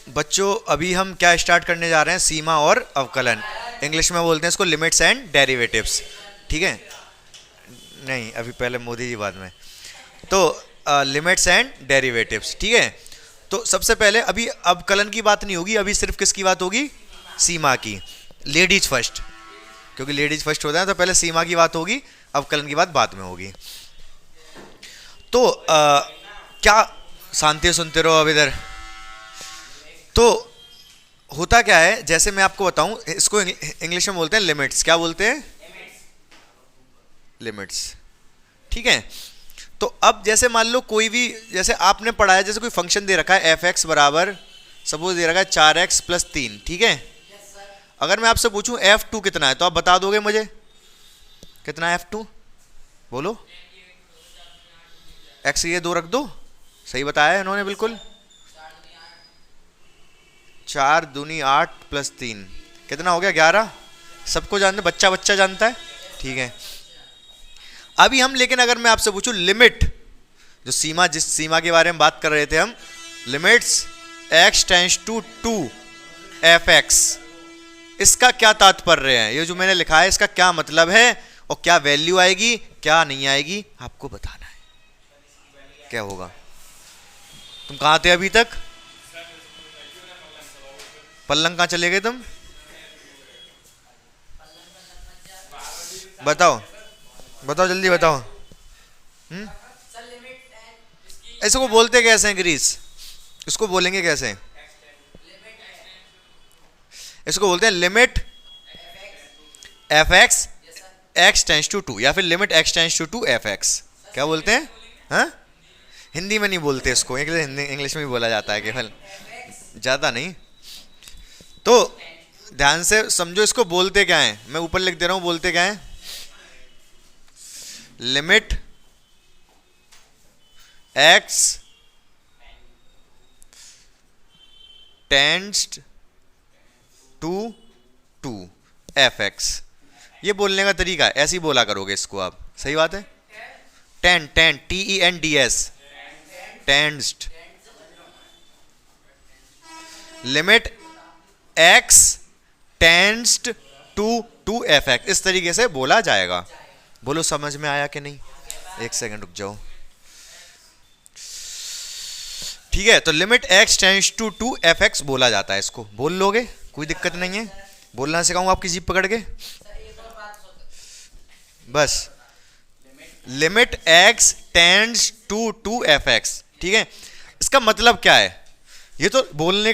बच्चों अभी हम क्या स्टार्ट करने जा रहे हैं, सीमा और अवकलन। इंग्लिश में बोलते हैं इसको लिमिट्स एंड डेरिवेटिव्स। ठीक है, नहीं अभी पहले मोदी जी बाद में। तो लिमिट्स एंड डेरिवेटिव्स, ठीक है। तो सबसे पहले अभी अवकलन की बात नहीं होगी, अभी सिर्फ किसकी बात होगी, सीमा की। लेडीज फर्स्ट, क्योंकि लेडीज फर्स्ट होता है तो पहले सीमा की बात होगी, अवकलन की बात बाद में होगी। तो क्या शांति सुनते रहो अब इधर। तो होता क्या है, जैसे मैं आपको बताऊं, इसको इंग्लिश में बोलते हैं लिमिट्स। क्या बोलते हैं, लिमिट्स। ठीक है। तो अब जैसे मान लो कोई भी, जैसे आपने पढ़ा है, जैसे कोई फंक्शन दे रखा है एफ एक्स बराबर, सपोज दे रखा है 4x+3, ठीक है। अगर मैं आपसे पूछूं f2 कितना है, तो आप बता दोगे मुझे कितना है f2, बोलो। x ये 2 रख दो, सही बताया है इन्होंने बिल्कुल। 4 दूनी 8 + 3 कितना हो गया, 11। सबको जानते, बच्चा बच्चा जानता है, ठीक है। अभी हम, लेकिन अगर मैं आपसे पूछूं लिमिट, जो सीमा, जिस सीमा के बारे में बात कर रहे थे हम, limits x tends to 2f(x), इसका क्या तात्पर्य है, ये जो मैंने लिखा है इसका क्या मतलब है, और क्या वैल्यू आएगी क्या नहीं आएगी, आपको बताना है। क्या होगा, तुम कहां थे अभी तक, पल्लंग कहां चले गए तुम, बताओ बताओ जल्दी बताओ। इसको बोलते कैसे हैं ग्रीस, इसको बोलेंगे कैसे, इसको बोलते हैं limit f(x) x tends to 2, या फिर limit x tends to 2f(x). क्या बोलते हैं, हाँ? हिंदी में नहीं बोलते इसको, इंग्लिश में भी बोला जाता है केवल, ज़्यादा नहीं। तो ध्यान से समझो इसको बोलते क्या है, मैं ऊपर लिख दे रहा हूं, बोलते क्या है, limit x tends to 2f(x). ये बोलने का तरीका है, ऐसे ही बोला करोगे इसको आप, सही बात है। TENDS, tends, limit x tends to 2f(x), इस तरीके से बोला जाएगा। बोलो समझ में आया कि नहीं, एक सेकंड रुक जाओ। ठीक है, तो limit x tends to 2f(x) बोला जाता है, इसको बोल लोगे, कोई दिक्कत नहीं है। बोलना सिखाऊंगा आपकी जीभ पकड़ के, बस। Limit x tends to 2f(x), ठीक है। इसका मतलब क्या है, ये तो बोलने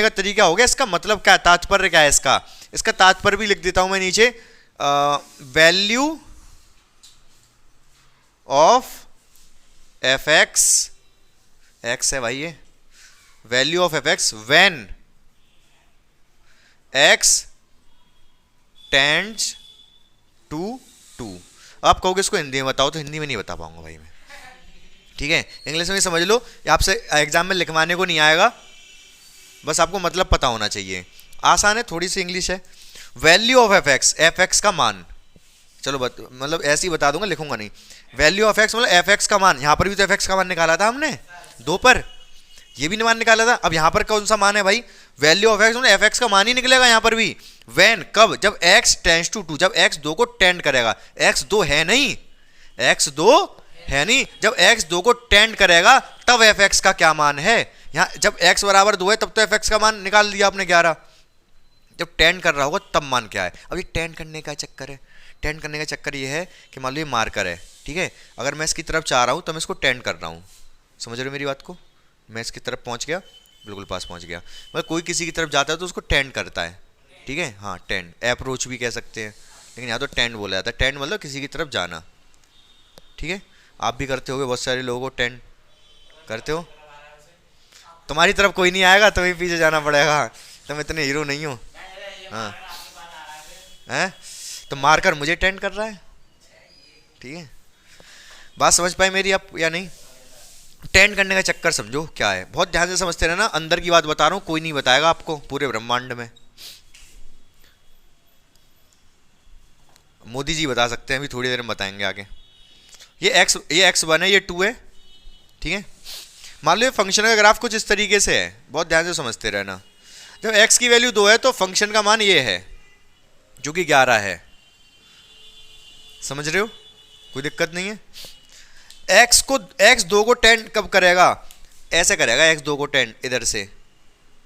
का तरीका हो गया, इसका मतलब क्या है, तात्पर्य क्या है इसका, इसका तात्पर्य भी लिख देता हूं मैं नीचे। वैल्यू ऑफ f(x), x है भाई ये, value of f(x) when x tends to 2। आप कहोगे इसको हिंदी में बताओ, तो हिंदी में नहीं बता पाऊंगा भाई मैं, ठीक है। इंग्लिश में समझ लो, आपसे एग्जाम में लिखवाने को नहीं आएगा, बस आपको मतलब पता होना चाहिए। आसान है, थोड़ी सी इंग्लिश है। वैल्यू ऑफ f(x) का मान, चलो मतलब ऐसे ही बता दूंगा, लिखूंगा नहीं। वैल्यू ऑफ x मतलब f(x) का मान, यहां पर भी तो f(x) का मान निकाला था हमने 2 पर, ये भी मान निकाला था। अब यहां पर कौन सा मान है भाई, वैल्यू ऑफ x मतलब f(x) का मान ही निकलेगा यहां पर भी। व्हेन, कब, जब x टेंड्स टू 2, जब x 2 को टेंड करेगा। x 2 है नहीं, x 2 है नहीं, जब x 2 को टेंड करेगा तब f(x) का क्या मान है। यहाँ जब x बराबर 2 है तब तो f(x) का मान निकाल दिया आपने 11, जब टेंड कर रहा होगा तब मान क्या है। अब ये टेंड करने का चक्कर है, टेंड करने का चक्कर ये है कि मान लो ये मार्कर है, ठीक है। अगर मैं इसकी तरफ चाह रहा हूँ तो मैं इसको टेंड कर रहा हूँ, समझ रहे हो मेरी बात को, मैं इसकी तरफ पहुँच गया, बिल्कुल पास पहुँच गया। मतलब कोई किसी की तरफ जाता है तो उसको टेंड करता है, ठीक है, हाँ टेंड, अप्रोच भी कह सकते हैं, लेकिन यहाँ तो टेंड बोला जाता है। टेंड मतलब किसी की तरफ जाना, ठीक है। आप भी करते होगे, बहुत सारे लोगों को टेंड करते हो। तुम्हारी तरफ कोई नहीं आएगा, तुम्हें पीछे जाना पड़ेगा, तुम इतने हीरो नहीं हो। हाँ हैं, तो मारकर मुझे टेंड कर रहा है, ठीक है। बात समझ पाए मेरी आप या नहीं। टेंड करने का चक्कर समझो क्या है, बहुत ध्यान से समझते रहना, अंदर की बात बता रहा हूँ, कोई नहीं बताएगा आपको पूरे ब्रह्मांड में। मोदी जी बता सकते हैं, अभी थोड़ी देर में बताएंगे आगे। ये x 1 है, ये 2 है, ठीक है। मान लो ये फंक्शन का ग्राफ कुछ इस तरीके से है, बहुत ध्यान से समझते रहना। जब x की वैल्यू 2 है तो फंक्शन का मान ये है जो कि 11 है। समझ रहे हो, कोई दिक्कत नहीं है। x 2 को 10 कब करेगा, ऐसे करेगा x 2 को 10 इधर से,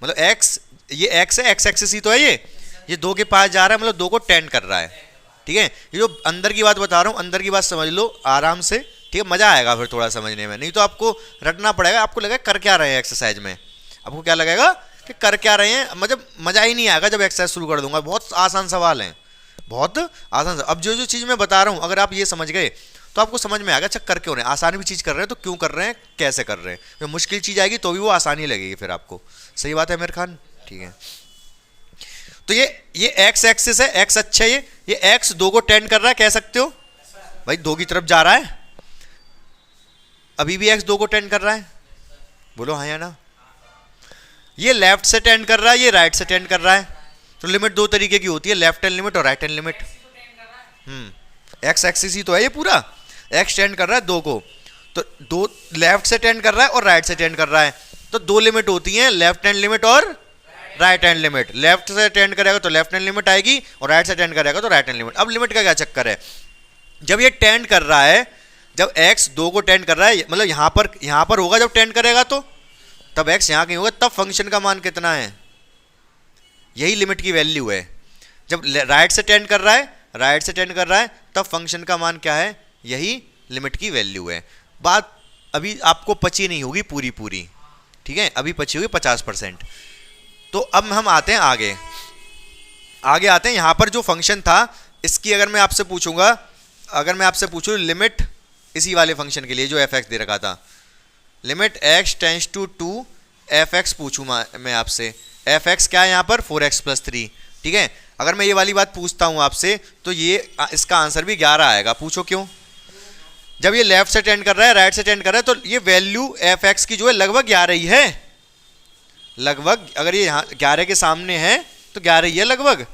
मतलब x, ये x है, x एक्सिस ही तो है, ये 2 के पास जा रहा है, मतलब 2 को 10 कर रहा है। ठीक है, ये जो अंदर की बात बता रहा हूँ, अंदर की बात समझ लो आराम से, ठीक है, मजा आएगा फिर थोड़ा समझने में, नहीं तो आपको रटना पड़ेगा, आपको लगेगा कर क्या रहे हैं एक्सरसाइज में, आपको क्या लगेगा कि कर क्या रहे हैं, मतलब मजा ही नहीं आएगा जब एक्सरसाइज शुरू कर दूंगा। बहुत आसान सवाल हैं, बहुत आसान। अब जो जो चीज़ मैं बता रहा हूँ अगर आप ये समझ गए तो आपको समझ में आएगा अच्छा कर क्यों रहे हैं, आसान भी चीज़ कर रहे हैं तो क्यों कर रहे हैं, कैसे कर रहे हैं। जब मुश्किल चीज़ आएगी तो भी वो आसानी लगेगी फिर आपको। सही बात है अमीर खान, ठीक है। तो ये एक्स एक्सिस है, एक्स अच्छा है, ये एक्स 2 को 10 कर रहा है, कह सकते हो भाई 2 की तरफ जा रहा है, अभी भी एक्स 2 को 10 कर रहा है, बोलो हाँ या ना। ये लेफ्ट से 10 कर रहा है, ये राइट से 10 कर रहा है। तो लिमिट 2 तरीके की होती है, लेफ्ट हैंड लिमिट और right hand limit. X axis ही तो है ये पूरा, एक्स 10 कर रहा है 2 को, तो 2 लेफ्ट से 10 कर रहा है और राइट से 10 कर रहा है। तो 2 लिमिट होती हैं, लेफ्ट हैंड लिमिट और राइट हैंड लिमिट। लेफ्ट से 10 करेगा तो लेफ्ट हैंड लिमिट आएगी और राइट से 10 करेगा तो राइट हैंड लिमिट। अब लिमिट का क्या चक्कर है, जब ये 10 कर रहा है, जब x 2 को 10 कर रहा है, मतलब यहां पर होगा जब 10 करेगा तो तब x यहां कहीं होगा, तब फंक्शन का मान कितना है, यही लिमिट की वैल्यू है। जब राइट से 10 कर रहा है, राइट से 10 कर रहा है, तब फंक्शन का मान क्या है, यही लिमिट की वैल्यू है। बात अभी आपको पची नहीं होगी पूरी, ठीक है, अभी पची होगी 50%। तो अब हम आते हैं आगे आते हैं। यहां पर जो फंक्शन था इसकी अगर मैं आपसे पूछूंगा, अगर मैं आपसे पूछूं लिमिट इसी वाले फंक्शन के लिए जो एफ एक्स दे रखा था, limit x tends to 2 f x पूछूँ मैं आपसे, एफ एक्स क्या है यहाँ पर 4x + 3, ठीक है। अगर मैं ये वाली बात पूछता हूँ आपसे तो ये इसका आंसर भी 11 आएगा। पूछो क्यों, जब ये लेफ्ट से 10 कर रहा है, राइट से 10 कर रहा है, तो ये वैल्यू एफ एक्स की जो है लगभग 11 ही है, लगभग। अगर ये यहाँ 11 के सामने है तो 11 ही है लगभग,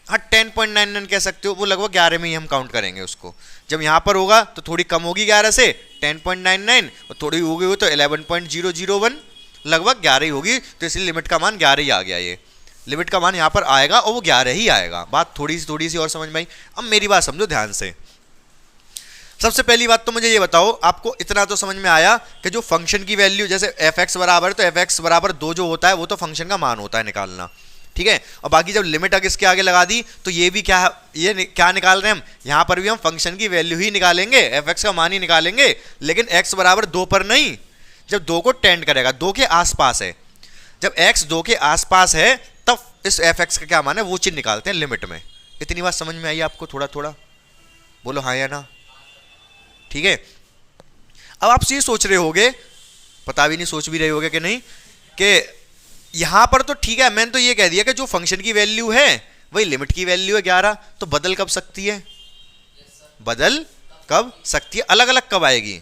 हाँ 10.99 कह सकते हो, वो लगभग 11 में ही हम काउंट करेंगे उसको। जब यहाँ पर होगा तो थोड़ी कम होगी 11 से 10.99, और थोड़ी होगी हो तो 11.001, लगभग 11 ही होगी, तो इसलिए लिमिट का मान 11 ही आ गया। ये लिमिट का मान यहाँ पर आएगा और वो 11 ही आएगा। बात थोड़ी सी और समझ में आई। अब मेरी बात समझो ध्यान से। सबसे पहली बात तो मुझे ये बताओ, आपको इतना तो समझ में आया कि जो फंक्शन की वैल्यू जैसे एफ एक्स बराबर, तो एफ एक्स बराबर 2 जो होता है वो तो फंक्शन का मान होता है निकालना, ठीक है। और बाकी जब लिमिट अगर इसके आगे लगा दी तो ये भी क्या निकाल रहे हैं हम, यहाँ पर भी हम फंक्शन की वैल्यू ही निकालेंगे, एफ एक्स का मान ही निकालेंगे, लेकिन x बराबर 2 पर नहीं, जब 2 को टेंड करेगा, 2 के आसपास है, जब x 2 के आसपास है तब इस एफ एक्स का क्या मान है वो चीज निकालते हैं लिमिट में। इतनी बात समझ में आई आपको, थोड़ा बोलो हाँ या ना, ठीक है। अब आप ये सोच रहे होगे, पता भी नहीं सोच भी रहे होगे कि नहीं, कि यहां पर तो ठीक है, मैंने तो ये कह दिया कि जो फंक्शन की वैल्यू है वही लिमिट की वैल्यू है 11, तो बदल कब सकती है, बदल कब सकती है, अलग अलग कब आएगी,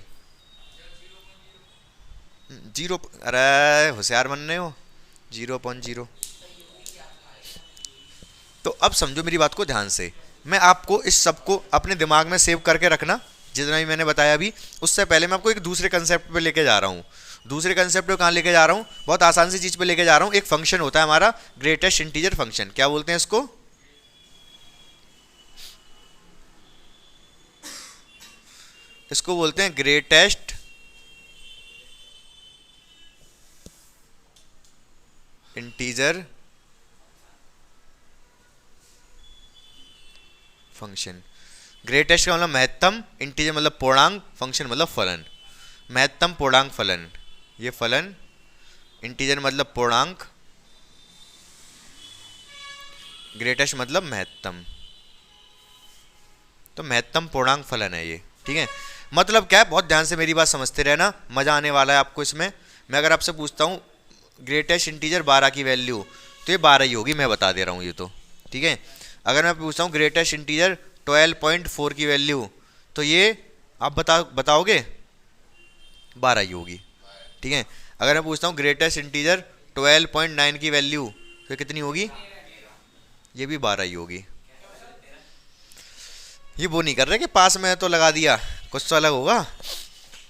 0, अरे होशियार बन रहे हो, 0.0। तो अब समझो मेरी बात को ध्यान से, मैं आपको इस सब को अपने दिमाग में सेव करके रखना, जितना भी मैंने बताया अभी। उससे पहले मैं आपको एक दूसरे कंसेप्ट पे लेके जा रहा हूँ। दूसरे कंसेप्ट पे कहाँ लेके जा रहा हूँ, बहुत आसान सी चीज़ पे लेके जा रहा हूँ। एक फंक्शन होता है हमारा ग्रेटेस्ट इंटीजर फंक्शन, क्या बोलते हैं इसको, इसको बोलते हैं ग्रेटेस्ट इंटीजर फंक्शन। ग्रेटेस्ट का मतलब महत्तम, इंटीजर मतलब पूर्णांक, फंक्शन मतलब फलन। महत्तम पूर्णांक फलन, ये फलन, इंटीजर मतलब पूर्णांक, ग्रेटेस्ट मतलब महत्तम, तो महत्तम पूर्णांक फलन है ये, ठीक है। मतलब क्या है, बहुत ध्यान से मेरी बात समझते रहना, मजा आने वाला है आपको इसमें। मैं अगर आपसे पूछता हूँ ग्रेटेस्ट इंटीजर 12 की वैल्यू, तो ये 12 ही होगी, मैं बता दे रहा हूँ ये तो, ठीक है। अगर मैं पूछता हूँ ग्रेटेस्ट इंटीजर 12.4 की वैल्यू, तो ये आप बताओगे 12 ही होगी, ठीक है। अगर मैं पूछता हूँ ग्रेटेस्ट इंटीजर 12.9 की वैल्यू, तो कितनी होगी, ये भी 12 ही होगी। ये वो नहीं कर रहे कि पास में तो लगा दिया, कुछ तो अलग होगा।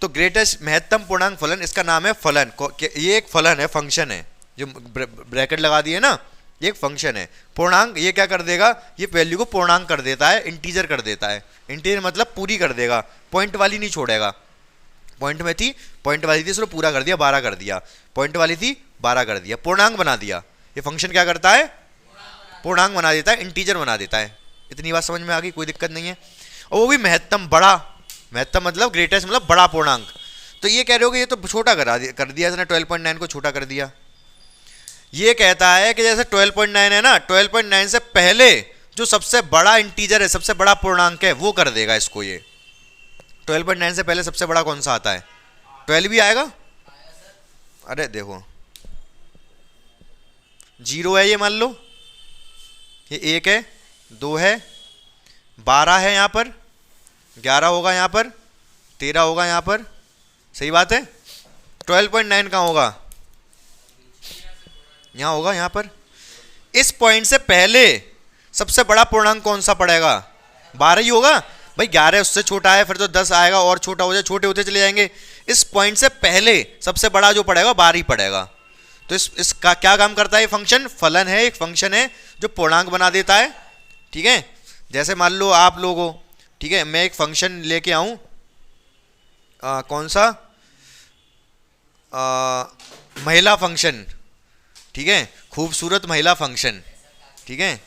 तो ग्रेटेस्ट महत्तम पूर्णांक फलन, इसका नाम है फलन। ये एक फलन है, फंक्शन है, जो ब्रैकेट लगा दिए ना, ये एक फंक्शन है। पूर्णांक ये क्या कर देगा, ये वैल्यू को पूर्णांक कर देता है, इंटीजर कर देता है। इंटीजर मतलब पूरी कर देगा, पॉइंट वाली नहीं छोड़ेगा। पॉइंट में थी, पॉइंट वाली थी, इसको पूरा कर दिया, 12 कर दिया। पॉइंट वाली थी, 12 कर दिया, पूर्णांक बना दिया। ये फंक्शन क्या करता है, पूर्णांक बना देता है, इंटीजर बना देता है। इतनी बात समझ में आ गई, कोई दिक्कत नहीं है। और वो भी महत्तम, बड़ा। महत्तम मतलब ग्रेटेस्ट, मतलब बड़ा पूर्णांक। तो ये कह रहे हो कि ये तो छोटा कर दिया इसने, 12.9 को छोटा कर दिया। ये कहता है कि जैसे 12.9 है ना, 12.9 से पहले जो सबसे बड़ा इंटीजर है, सबसे बड़ा पूर्णांक है, वो कर देगा इसको। ये 12.9 से पहले सबसे बड़ा कौन सा आता है, 12 भी आएगा। अरे देखो 0 है ये, मान लो ये 1 है, 2 है, 12 है, यहाँ पर 11 होगा, यहाँ पर 13 होगा, यहाँ पर सही बात है। 12.9 कहाँ होगा, यहाँ होगा, यहाँ पर। इस पॉइंट से पहले सबसे बड़ा पूर्णांक कौन सा पड़ेगा, 12 ही होगा भाई। 11 उससे छोटा है, फिर तो 10 आएगा और छोटा हो जाए, छोटे होते चले जाएंगे। इस पॉइंट से पहले सबसे बड़ा जो पड़ेगा 12 ही पड़ेगा। तो इसका क्या काम करता है, फंक्शन फलन है, एक फंक्शन है जो पूर्णांक बना देता है। ठीक है, जैसे मान लो आप लोग हो, ठीक है, मैं एक फंक्शन लेके आऊं, कौन सा, महिला फंक्शन, ठीक है, खूबसूरत महिला फंक्शन। ठीक है,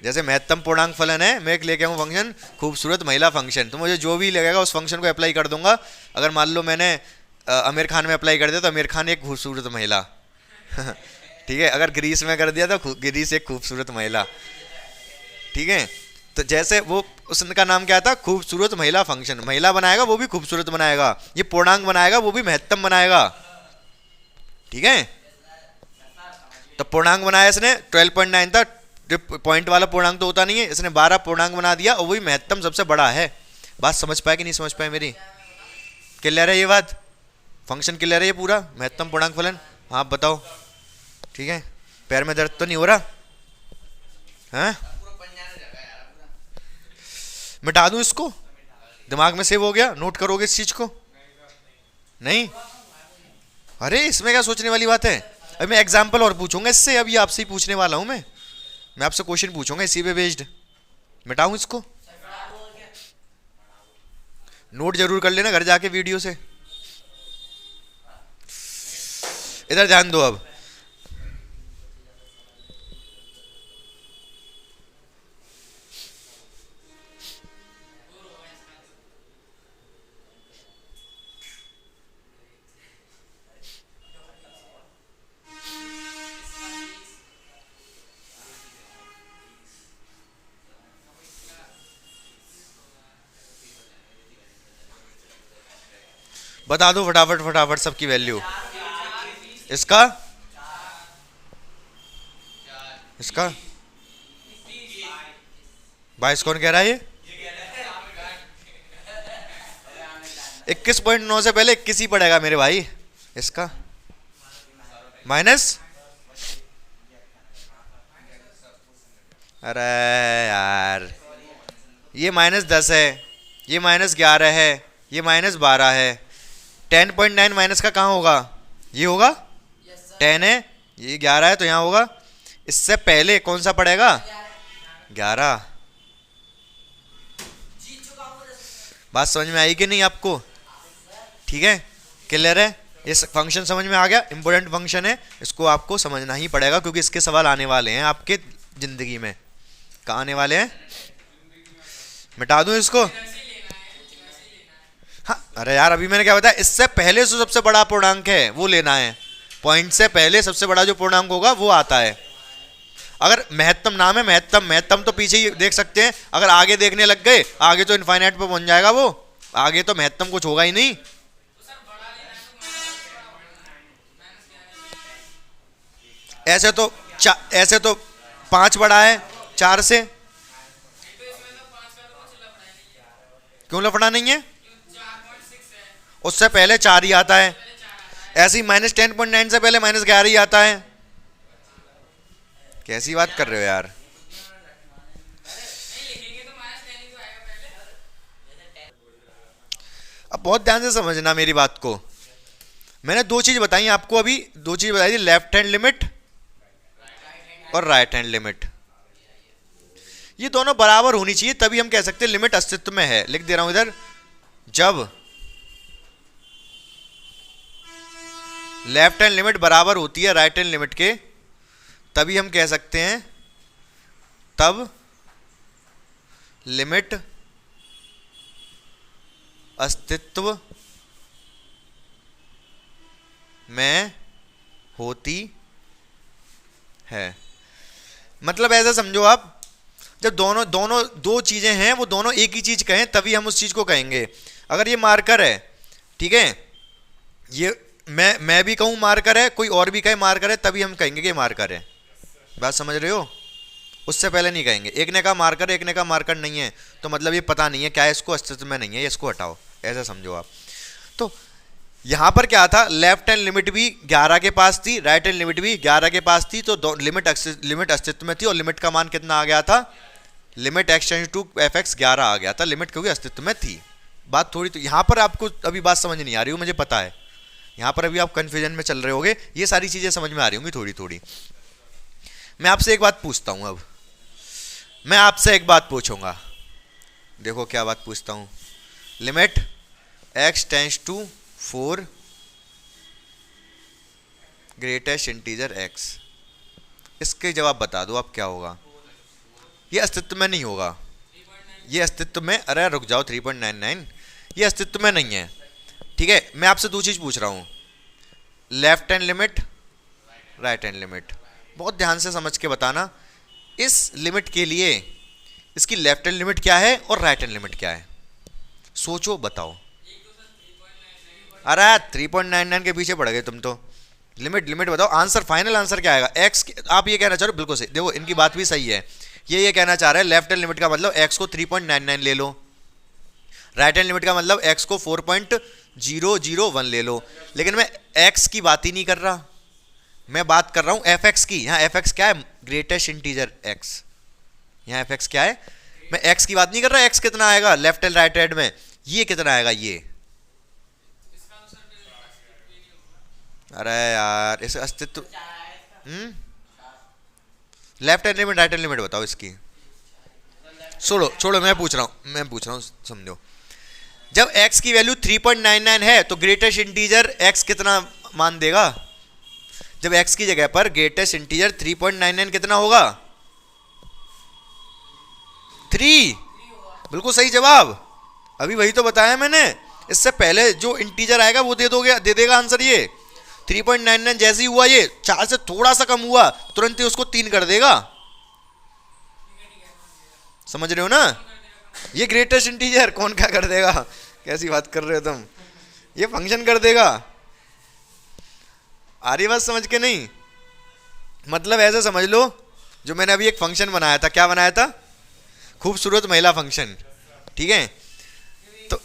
जैसे महत्तम पूर्णांक फलन है, मैं एक लेके आऊँ फंक्शन खूबसूरत महिला फंक्शन, तो मुझे जो भी लगेगा उस फंक्शन को अप्लाई कर दूंगा। अगर मान लो मैंने आमिर खान में अप्लाई कर दिया तो आमिर खान एक खूबसूरत महिला ठीक है, अगर ग्रीस में कर दिया तो ग्रीस एक खूबसूरत महिला। ठीक है, तो जैसे वो उसका नाम क्या था, खूबसूरत महिला फंक्शन। महिला बनाएगा वो भी खूबसूरत बनाएगा, ये पूर्णांक बनाएगा वो भी महत्तम बनाएगा। ठीक है, तो पूर्णांक बनाया इसने, 12.9 था, पॉइंट वाला पूर्णांक तो होता नहीं है, इसने 12 पूर्णांक बना दिया और वही महत्तम सबसे बड़ा है। बात समझ पाए कि नहीं समझ पाए मेरी, क्लियर है ये बात, फंक्शन क्लियर है ये पूरा, महत्तम पूर्णांक फलन। हाँ बताओ, ठीक है, पैर में दर्द तो नहीं हो रहा है, मिटा दूं इसको, दिमाग में सेव हो गया, नोट करोगे इस चीज को, नहीं? अरे इसमें क्या सोचने वाली बात है, अभी मैं एग्जाम्पल और पूछूंगा इससे, अभी आपसे ही पूछने वाला हूं मैं आपसे क्वेश्चन पूछूंगा इसी पे बेस्ड। मिटाऊं इसको, नोट जरूर कर लेना घर जाके वीडियो से। इधर ध्यान दो अब, बता दो फटाफट फटाफट सबकी वैल्यू। इसका इसका 22 कौन कह रहा है ये, 21.9 से पहले 21 ही पड़ेगा मेरे भाई। इसका माइनस, अरे यार ये -10 है, ये -11 है, ये -12 है। 10.9 माइनस का कहाँ होगा, ये होगा, 10 है, ये 11 है, तो यहाँ होगा। इससे पहले कौन सा पड़ेगा, 11। बात समझ में आई कि नहीं आपको, ठीक है, क्लियर है, ये फंक्शन समझ में आ गया। इंपॉर्टेंट फंक्शन है, इसको आपको समझना ही पड़ेगा क्योंकि इसके सवाल आने वाले हैं आपके जिंदगी में। कहाँ आने वाले हैं, मिटा दूं इसको, हाँ अरे यार अभी मैंने क्या बताया, इससे पहले जो सबसे बड़ा पूर्णांक है वो लेना है, पॉइंट से पहले सबसे बड़ा जो पूर्णांक होगा वो आता है। अगर महत्तम नाम है, महत्तम तो पीछे ही देख सकते हैं, अगर आगे देखने लग गए आगे तो इनफाइनाइट पे पहुंच जाएगा वो, आगे तो महत्तम कुछ होगा ही नहीं। ऐसे तो 5 बड़ा है 4 से, क्यों लफड़ा नहीं है, उससे पहले 4 ही आता है। ऐसे ही -10.9 से पहले -11 ही आता है। कैसी बात कर रहे हो यार, अब बहुत ध्यान से समझना मेरी बात को। मैंने दो चीज बताई आपको, अभी दो चीज बताई थी, लेफ्ट हैंड लिमिट और राइट हैंड लिमिट। ये दोनों बराबर होनी चाहिए तभी हम कह सकते हैं लिमिट अस्तित्व में है। लिख दे रहा हूं इधर, जब लेफ्ट हैंड लिमिट बराबर होती है राइट हैंड लिमिट के तभी हम कह सकते हैं तब लिमिट अस्तित्व में होती है। मतलब ऐसा समझो आप, जब दोनों दोनों दो चीजें हैं वो दोनों एक ही चीज कहें तभी हम उस चीज को कहेंगे। अगर ये मार्कर है, ठीक है, ये मैं भी कहूं मार्कर है, कोई और भी कहे मार्कर है, तभी हम कहेंगे कि ये मार्कर है। बात समझ रहे हो? उससे पहले नहीं कहेंगे। एक ने कहा मार्कर है, एक ने कहा मार्कर नहीं है, तो मतलब ये पता नहीं है क्या है, इसको अस्तित्व में नहीं है, इसको हटाओ, ऐसा समझो आप। तो यहां पर क्या था, लेफ्ट हैंड लिमिट भी 11 के पास थी, राइट हैंड लिमिट भी 11 के पास थी, तो लिमिट अस्तित्व में थी और लिमिट का मान कितना आ गया था, limit x tends to fx 11 आ गया था, लिमिट क्योंकि अस्तित्व में थी। बात थोड़ी, तो यहां पर आपको अभी बात समझ नहीं आ रही हो, मुझे पता है, यहां पर अभी आप कंफ्यूजन में चल रहे होगे, ये सारी चीजें समझ में आ रही होंगी थोड़ी थोड़ी। मैं आपसे एक बात पूछता हूं, अब मैं आपसे एक बात पूछूंगा, देखो क्या बात पूछता हूं। Limit x tends to 4 greatest integer x, इसके जवाब बता दो आप क्या होगा। ये अस्तित्व में नहीं होगा, ये अस्तित्व में, अरे रुक जाओ, 3.99 ये अस्तित्व में नहीं है, ठीक है। मैं आपसे दो चीज पूछ रहा हूं, left hand limit, right hand limit, बहुत ध्यान से समझ के बताना। इस लिमिट के लिए इसकी लेफ्ट हैंड लिमिट क्या है और राइट हैंड लिमिट क्या है, सोचो बताओ। अरे 3.99 के पीछे पड़ गए तुम तो। लिमिट बताओ, आंसर, फाइनल आंसर क्या आएगा। एक्स, आप ये कहना चाह रहे हो, बिल्कुल सही, देखो इनकी बात भी सही है। ये कहना चाह रहे हैं लेफ्ट हैंड लिमिट का मतलब एक्स को 3.99 ले लो, राइट हैंड लिमिट का मतलब एक्स को 4.001 ले लो। लेकिन मैं एक्स की बात ही नहीं कर रहा, मैं बात कर रहा हूं एफ एक्स की। यहाँ एफ एक्स क्या है, ग्रेटेस्ट इंटीजर एक्स। यहाँ एफ एक्स क्या है, मैं एक्स की बात नहीं कर रहा। एक्स कितना आएगा लेफ्ट हैंड राइट हैंड में, ये कितना आएगा ये। अरे यार इस अस्तित्व, left hand limit right hand limit बताओ इसकी। छोड़ो मैं पूछ रहा हूं समझो। जब x की वैल्यू 3.99 है तो ग्रेटेस्ट इंटीजर x कितना मान देगा। जब x की जगह पर ग्रेटेस्ट इंटीजर 3.99 कितना होगा, 3। बिल्कुल सही जवाब, अभी वही तो बताया मैंने। इससे पहले जो इंटीजर आएगा वो दे देगा आंसर। ये 3.99 जैसे ही हुआ, ये 4 से थोड़ा सा कम हुआ, तुरंत ही उसको 3 कर देगा। समझ रहे हो ना, ये ग्रेटेस्ट इंटीजर कौन क्या कर देगा, कैसी बात कर रहे हो तुम, ये फंक्शन कर देगा। आ रही बात समझ के नहीं, मतलब ऐसे समझ लो, जो मैंने अभी एक फंक्शन बनाया था, क्या बनाया था, खूबसूरत महिला फंक्शन, ठीक है। तो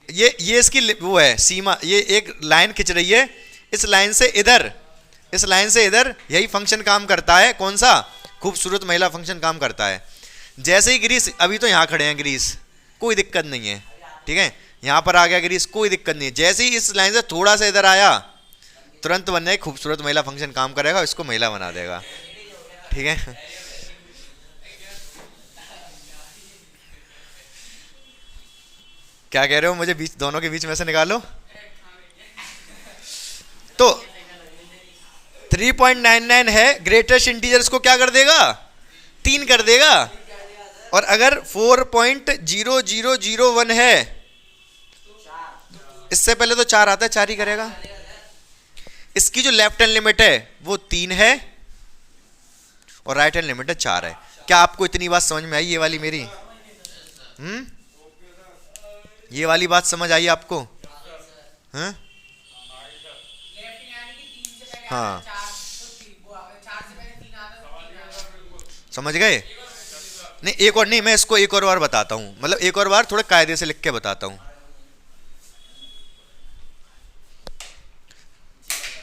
ये इसकी वो है सीमा, ये एक लाइन खिंच रही है, इस लाइन से इधर, इस लाइन से इधर, यही फंक्शन काम करता है। कौन सा, खूबसूरत महिला फंक्शन काम करता है। जैसे ही ग्रीस, अभी तो यहाँ खड़े हैं ग्रीस, कोई दिक्कत नहीं है, ठीक है, यहाँ पर आ गया ग्रीस, कोई दिक्कत नहीं है। जैसे ही इस लाइन से थोड़ा सा इधर आया, तुरंत बनने खूबसूरत महिला फंक्शन काम करेगा, इसको महिला बना देगा, ठीक है। क्या कह रहे हो, मुझे बीच, दोनों के बीच में से निकालो। तो 3.99 है, ग्रेटेस्ट इंटीजर्स को क्या कर देगा, 3 कर देगा। और अगर 4.0001 है, इससे पहले तो 4 आता है, 4 ही करेगा। इसकी जो लेफ्ट हैंड लिमिट है वो 3 है और राइट हैंड लिमिट है 4 है। क्या आपको इतनी बात समझ में आई, ये वाली मेरी, ये वाली बात समझ आई आपको, हाँ? हाँ समझ गए। नहीं एक और नहीं, मैं इसको एक और बार बताता हूं, मतलब एक और बार थोड़े कायदे से लिख के बताता हूं।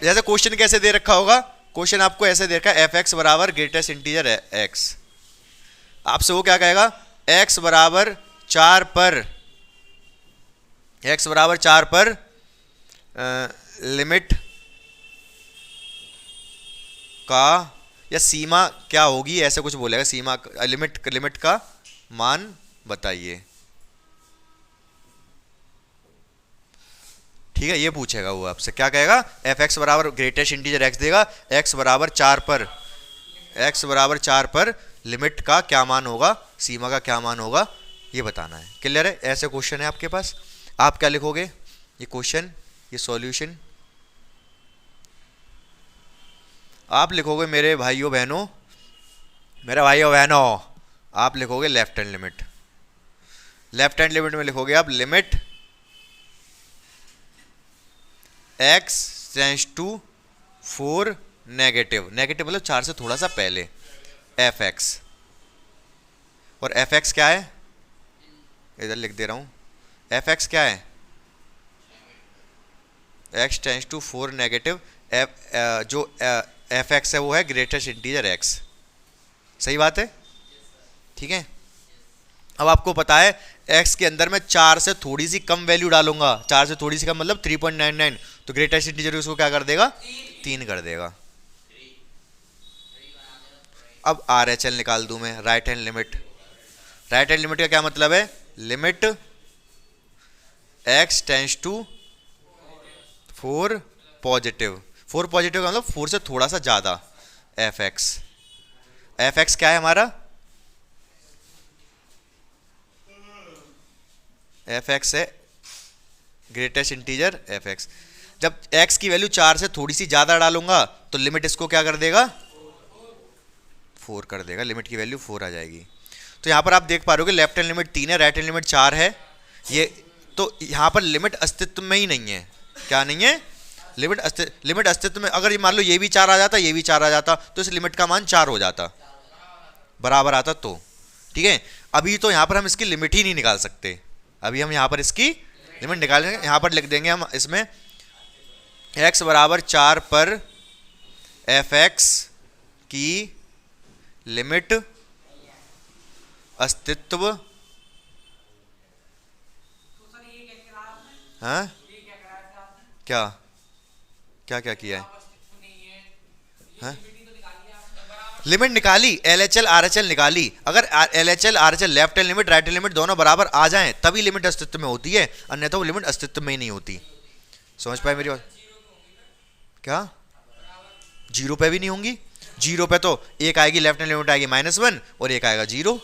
जैसे क्वेश्चन कैसे दे रखा होगा, क्वेश्चन आपको ऐसे दे रखा है, एफ एक्स बराबर ग्रेटेस्ट इंटीजर एक्स। आपसे वो क्या कहेगा, एक्स बराबर 4 पर एक्स बराबर 4 पर लिमिट का या सीमा क्या होगी, ऐसे कुछ बोलेगा, सीमा लिमिट का मान बताइए। ठीक है, ये पूछेगा वो आपसे, क्या कहेगा, एफ एक्स बराबर ग्रेटेस्ट इंटीजर एक्स देगा, एक्स बराबर 4 पर लिमिट का क्या मान होगा, सीमा का क्या मान होगा, ये बताना है। क्लियर है? ऐसे क्वेश्चन है आपके पास, आप क्या लिखोगे, ये क्वेश्चन, ये सॉल्यूशन आप लिखोगे मेरे भाइयों बहनों, आप लिखोगे left hand limit. Left hand limit में लिखोगे आप limit x tends to 4 negative मतलब 4 से थोड़ा सा पहले एफ एक्स, और एफ एक्स क्या है, इधर लिख दे रहा हूं, एफ एक्स क्या है, x टेंड्स टू 4 नेगेटिव, जो एफ एक्स है वो है ग्रेटेस्ट इंटीजर x। सही बात है? ठीक है, अब आपको पता है x के अंदर मैं 4 से थोड़ी सी कम वैल्यू डालूंगा, 4 से थोड़ी सी कम मतलब 3.99, तो ग्रेटेस्ट इंटीजर उसको क्या कर देगा, 3 कर देगा। अब आर एच एल निकाल दूं मैं, right hand limit. Right hand limit का क्या मतलब है, limit x tends to 4 positive, 4 positive का मतलब 4 से थोड़ा सा ज्यादा, एफ एक्स। एफ एक्स क्या है हमारा, एफ एक्स है ग्रेटेस्ट इंटीजर एफ एक्स। जब x की वैल्यू 4 से थोड़ी सी ज्यादा डालूंगा तो लिमिट इसको क्या कर देगा, 4 कर देगा, लिमिट की वैल्यू 4 आ जाएगी। तो यहां पर आप देख पा रहे हो कि लेफ्ट हैंड लिमिट 3 है, राइट हैंड लिमिट 4 है, ये तो यहां पर लिमिट अस्तित्व में ही नहीं है। क्या नहीं है, लिमिट अस्तित्व में, अगर ये मान लो ये भी 4 आ जाता, ये भी 4 आ जाता, तो इस लिमिट का मान 4 हो जाता, बराबर आता तो। ठीक है, अभी तो यहां पर हम इसकी लिमिट ही नहीं निकाल सकते, अभी हम यहां पर इसकी लिमिट निकालेंगे। यहां पर लिख देंगे हम इसमें x बराबर 4 पर एफ एक्स की लिमिट अस्तित्व, हाँ क्या क्या क्या किया है, हाँ? लिमिट निकाली, LHL RHL निकाली, अगर LHL RHL left hand limit right hand limit दोनों बराबर आ जाएं तभी लिमिट अस्तित्व में होती है, अन्यथा वो लिमिट अस्तित्व में ही नहीं होती। समझ पाए मेरी बात? क्या 0 पे भी नहीं होंगी, 0 पे तो एक आएगी, लेफ्ट हैंड लिमिट आएगी -1 और एक आएगा 0।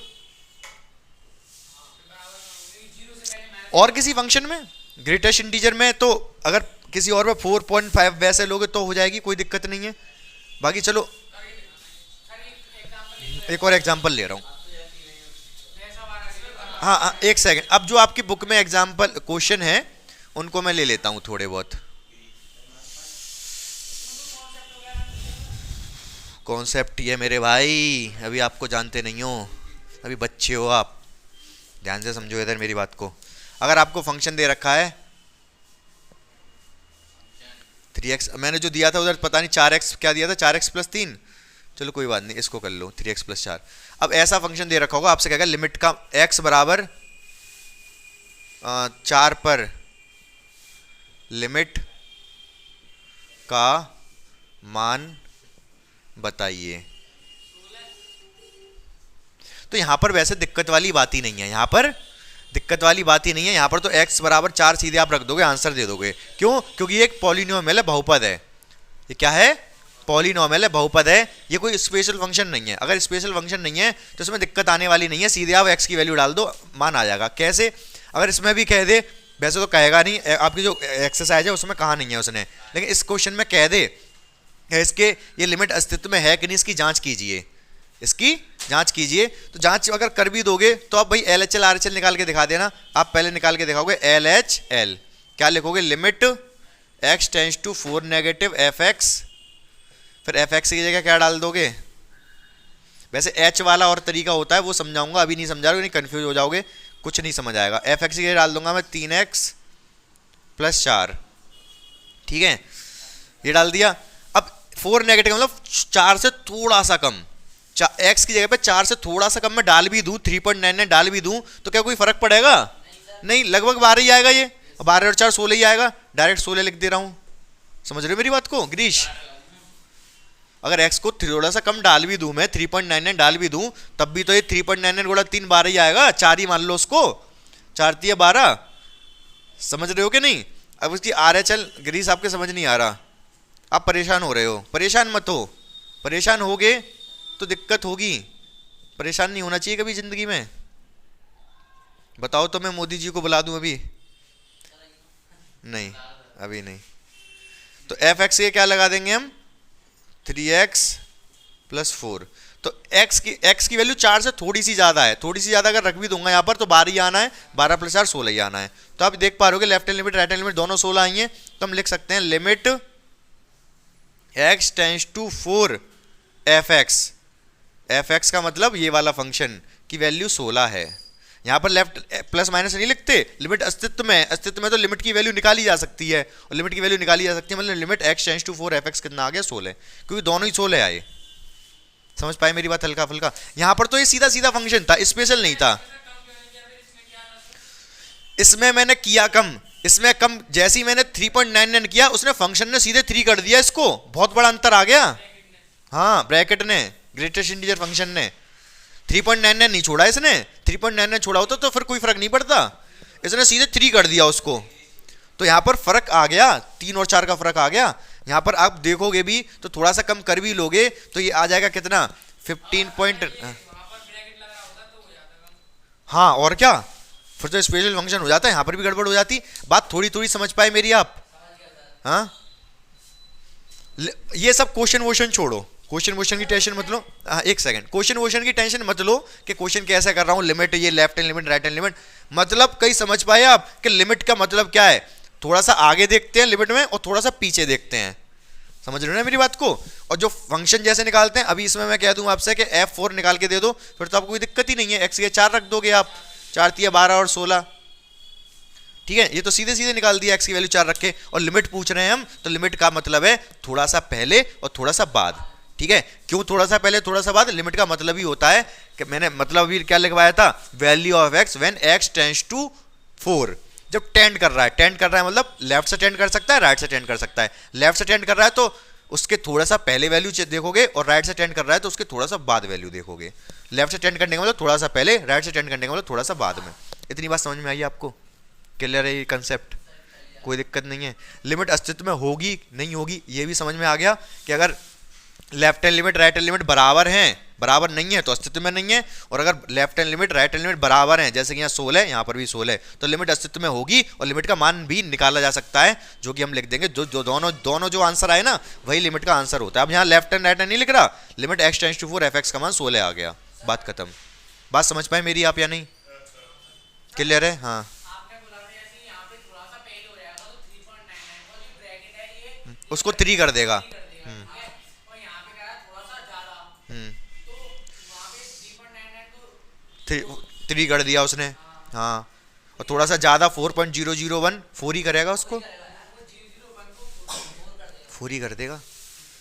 और किसी फंक्शन में ग्रेटेस्ट इंटीजर में तो अगर किसी और में 4.5 वैसे लोगे तो हो जाएगी, कोई दिक्कत नहीं है। बाकी चलो एक और एग्जांपल ले रहा हूं, हाँ एक सेकंड, अब जो आपकी बुक में एग्जांपल क्वेश्चन है उनको मैं ले लेता हूं थोड़े बहुत। कॉन्सेप्ट ये मेरे भाई, अभी आपको जानते नहीं हो, अभी बच्चे हो आप, ध्यान से समझो इधर मेरी बात को। अगर आपको फंक्शन दे रखा है 3x, मैंने जो दिया था उधर पता नहीं 4x क्या दिया था, 4x प्लस 3, चलो कोई बात नहीं, इसको कर लो 3x प्लस 4। अब ऐसा फंक्शन दे रखा होगा, आपसे कहेगा लिमिट का x बराबर 4 पर लिमिट का मान बताइए। तो यहां पर वैसे दिक्कत वाली बात ही नहीं है, यहां पर दिक्कत वाली बात ही नहीं है, यहां पर तो x बराबर 4 सीधे आप रख दोगे, आंसर दे दोगे। क्यों? क्योंकि ये एक पॉलिनोमियल है, बहुपद है। ये क्या है? पॉलिनोमियल है, बहुपद है, ये कोई स्पेशल फंक्शन नहीं है। अगर स्पेशल फंक्शन नहीं है तो इसमें दिक्कत आने वाली नहीं है, सीधे आप x की वैल्यू डाल दो, मान आ जाएगा। कैसे? अगर इसमें भी कह दे, वैसे तो कहेगा नहीं, आपकी जो एक्सरसाइज है उसमें कहा नहीं है उसने, लेकिन इस क्वेश्चन में कह दे इसके ये लिमिट अस्तित्व में है कि नहीं, इसकी जांच कीजिए, इसकी जांच कीजिए। तो जांच अगर कर भी दोगे तो आप भाई LHL RHL निकाल के दिखा देना। आप पहले निकाल के दिखाओगे LHL, क्या लिखोगे, limit x tends to 4 negative f x, फिर एफ एक्स की जगह क्या डाल दोगे, वैसे h वाला और तरीका होता है वो समझाऊंगा, अभी नहीं समझा रहा, नहीं कन्फ्यूज हो जाओगे, कुछ नहीं समझ आएगा। एफ एक्स की जगह डाल दूंगा मैं 3x प्लस 4, ठीक है, ये डाल दिया। अब 4 नेगेटिव मतलब 4 से थोड़ा सा कम, x की जगह पे 4 से थोड़ा सा कम मैं डाल भी दूं, 3.99 डाल भी दूं तो क्या कोई फर्क पड़ेगा? नहीं, लगभग बाहर ही आएगा ये। और 12 और 4 16 ही आएगा, डायरेक्ट 16 लिख दे रहा हूँ। समझ रहे हो मेरी बात को गिरीश? अगर x को थोड़ा सा कम डाल भी दूं मैं, 3.99 डाल भी दूं, तब भी तो ये 3.99 गुणा 3 12 ही आएगा, 4 ही मान लो उसको, 4 3 12। समझ रहे हो कि नहीं? अब उसकी RHL गिरीश आपके समझ नहीं आ रहा, आप परेशान हो रहे हो। परेशान मत हो, परेशान होगे तो दिक्कत होगी। परेशान नहीं होना चाहिए कभी जिंदगी में। बताओ तो मैं मोदी जी को बुला दूं अभी? नहीं, अभी नहीं। तो fx के क्या लगा देंगे हम? 3x plus 4। तो x की वैल्यू 4 से थोड़ी सी ज्यादा है, थोड़ी सी ज्यादा अगर रख भी दूंगा यहाँ पर तो 12 ही आना है, 12 प्लस 4 16 ही आना है। तो आप देख पा रहे हो left hand limit right hand limit दोनों 16 आई हैं, तो हम लिख सकते हैं limit x tends to 4 fx का मतलब ये वाला फंक्शन की वैल्यू 16 है। यहाँ पर लेफ्ट प्लस माइनस नहीं लिखते, लिमिट अस्तित्व में, अस्तित्व में तो लिमिट की वैल्यू निकाली जा सकती है, और लिमिट की वैल्यू निकाली जा सकती है मतलब limit x tends to 4 fx कितना आ गया? 16, क्योंकि दोनों ही 16 आए। समझ पाए मेरी बात हल्का फुल्का? यहाँ पर तो ये सीधा सीधा फंक्शन था, स्पेशल नहीं था। इसमें मैंने किया कम, इसमें कम जैसे ही मैंने 3.99 किया उसने फंक्शन ने सीधे 3 कर दिया इसको, बहुत बड़ा अंतर आ गया। हाँ, ब्रैकेट ने, ग्रेटेस्ट इंटीजर फंक्शन ने 3.99 नहीं छोड़ा, इसने 3.99 छोड़ा होता तो फिर कोई फर्क नहीं पड़ता, इसने सीधे 3 कर दिया उसको। तो यहाँ पर फर्क आ गया, 3 और 4 का फर्क आ गया। यहाँ पर आप देखोगे भी तो थोड़ा सा कम कर भी लोगे तो ये आ जाएगा कितना? 15 पॉइंट। हाँ और क्या, फिर तो स्पेशल फंक्शन हो जाता है, यहाँ पर भी गड़बड़ हो जाती। बात थोड़ी थोड़ी समझ पाए मेरी आप? हाँ, ये सब क्वेश्चन वोश्चन छोड़ो, क्वेश्चन वोश्चन की टेंशन मत लो। हाँ एक सेकंड, क्वेश्चन वोश्चन की टेंशन मत लो कि क्वेश्चन कैसे कर रहा हूँ, लिमिट ये left hand limit right hand limit, मतलब कहीं समझ पाए आप कि लिमिट का मतलब क्या है? थोड़ा सा आगे देखते हैं लिमिट में और थोड़ा सा पीछे देखते हैं। समझ रहे हो ना मेरी बात को? और जो फंक्शन जैसे निकालते हैं, अभी इसमें मैं कह दूं आपसे कि f4 निकाल के दे दो, फिर तो आपको कोई दिक्कत ही नहीं है, x के 4 रख दोगे आप, 4 3 12 और 16। ठीक है, ये तो सीधे सीधे निकाल दिया x की वैल्यू 4 रख के। और लिमिट पूछ रहे हैं हम, तो लिमिट का मतलब है थोड़ा सा पहले और थोड़ा सा बाद। ठीक है, क्यों थोड़ा सा पहले थोड़ा सा बाद? लिमिट का मतलब ही होता है कि मैंने मतलब अभी क्या लिखवाया था, value of x when x tends to 4। जब टेंड कर रहा है, टेंड कर रहा है मतलब लेफ्ट से टेंड कर सकता है, राइट से टेंड कर सकता है। लेफ्ट से टेंड कर रहा है तो उसके थोड़ा सा पहले वैल्यू देखोगे, और राइट से टेंड कर रहा है तो उसके थोड़ा सा बाद वैल्यू देखोगे। लेफ्ट से टेंड करने का मतलब थोड़ा सा पहले, राइट से टेंड करने का मतलब थोड़ा सा बाद में। इतनी बात समझ में आई आपको? क्लियर है ये कंसेप्ट? कोई दिक्कत नहीं है। लिमिट अस्तित्व में होगी नहीं होगी ये भी समझ में आ गया कि अगर left hand limit right hand limit बराबर हैं, बराबर नहीं है तो अस्तित्व में नहीं है, और अगर left hand limit right hand limit बराबर हैं, जैसे कि यहाँ 16 है यहाँ पर भी 16 है, तो लिमिट अस्तित्व में होगी और लिमिट का मान भी निकाला जा सकता है, जो कि हम लिख देंगे। जो दोनों जो आंसर आए ना वही लिमिट का आंसर होता है। अब यहाँ लेफ्ट हैंड राइट हैंड नहीं लिख रहा, limit x tends to 4 fx का मान 16 आ गया, बात खत्म। बात समझ पाए मेरी आप या नहीं? क्लियर है? हाँ उसको 3 कर देगा। 3 कर दिया उसने, हाँ, और थोड़ा सा ज़्यादा 4.001 4 ही करेगा उसको, 4 ही कर देगा,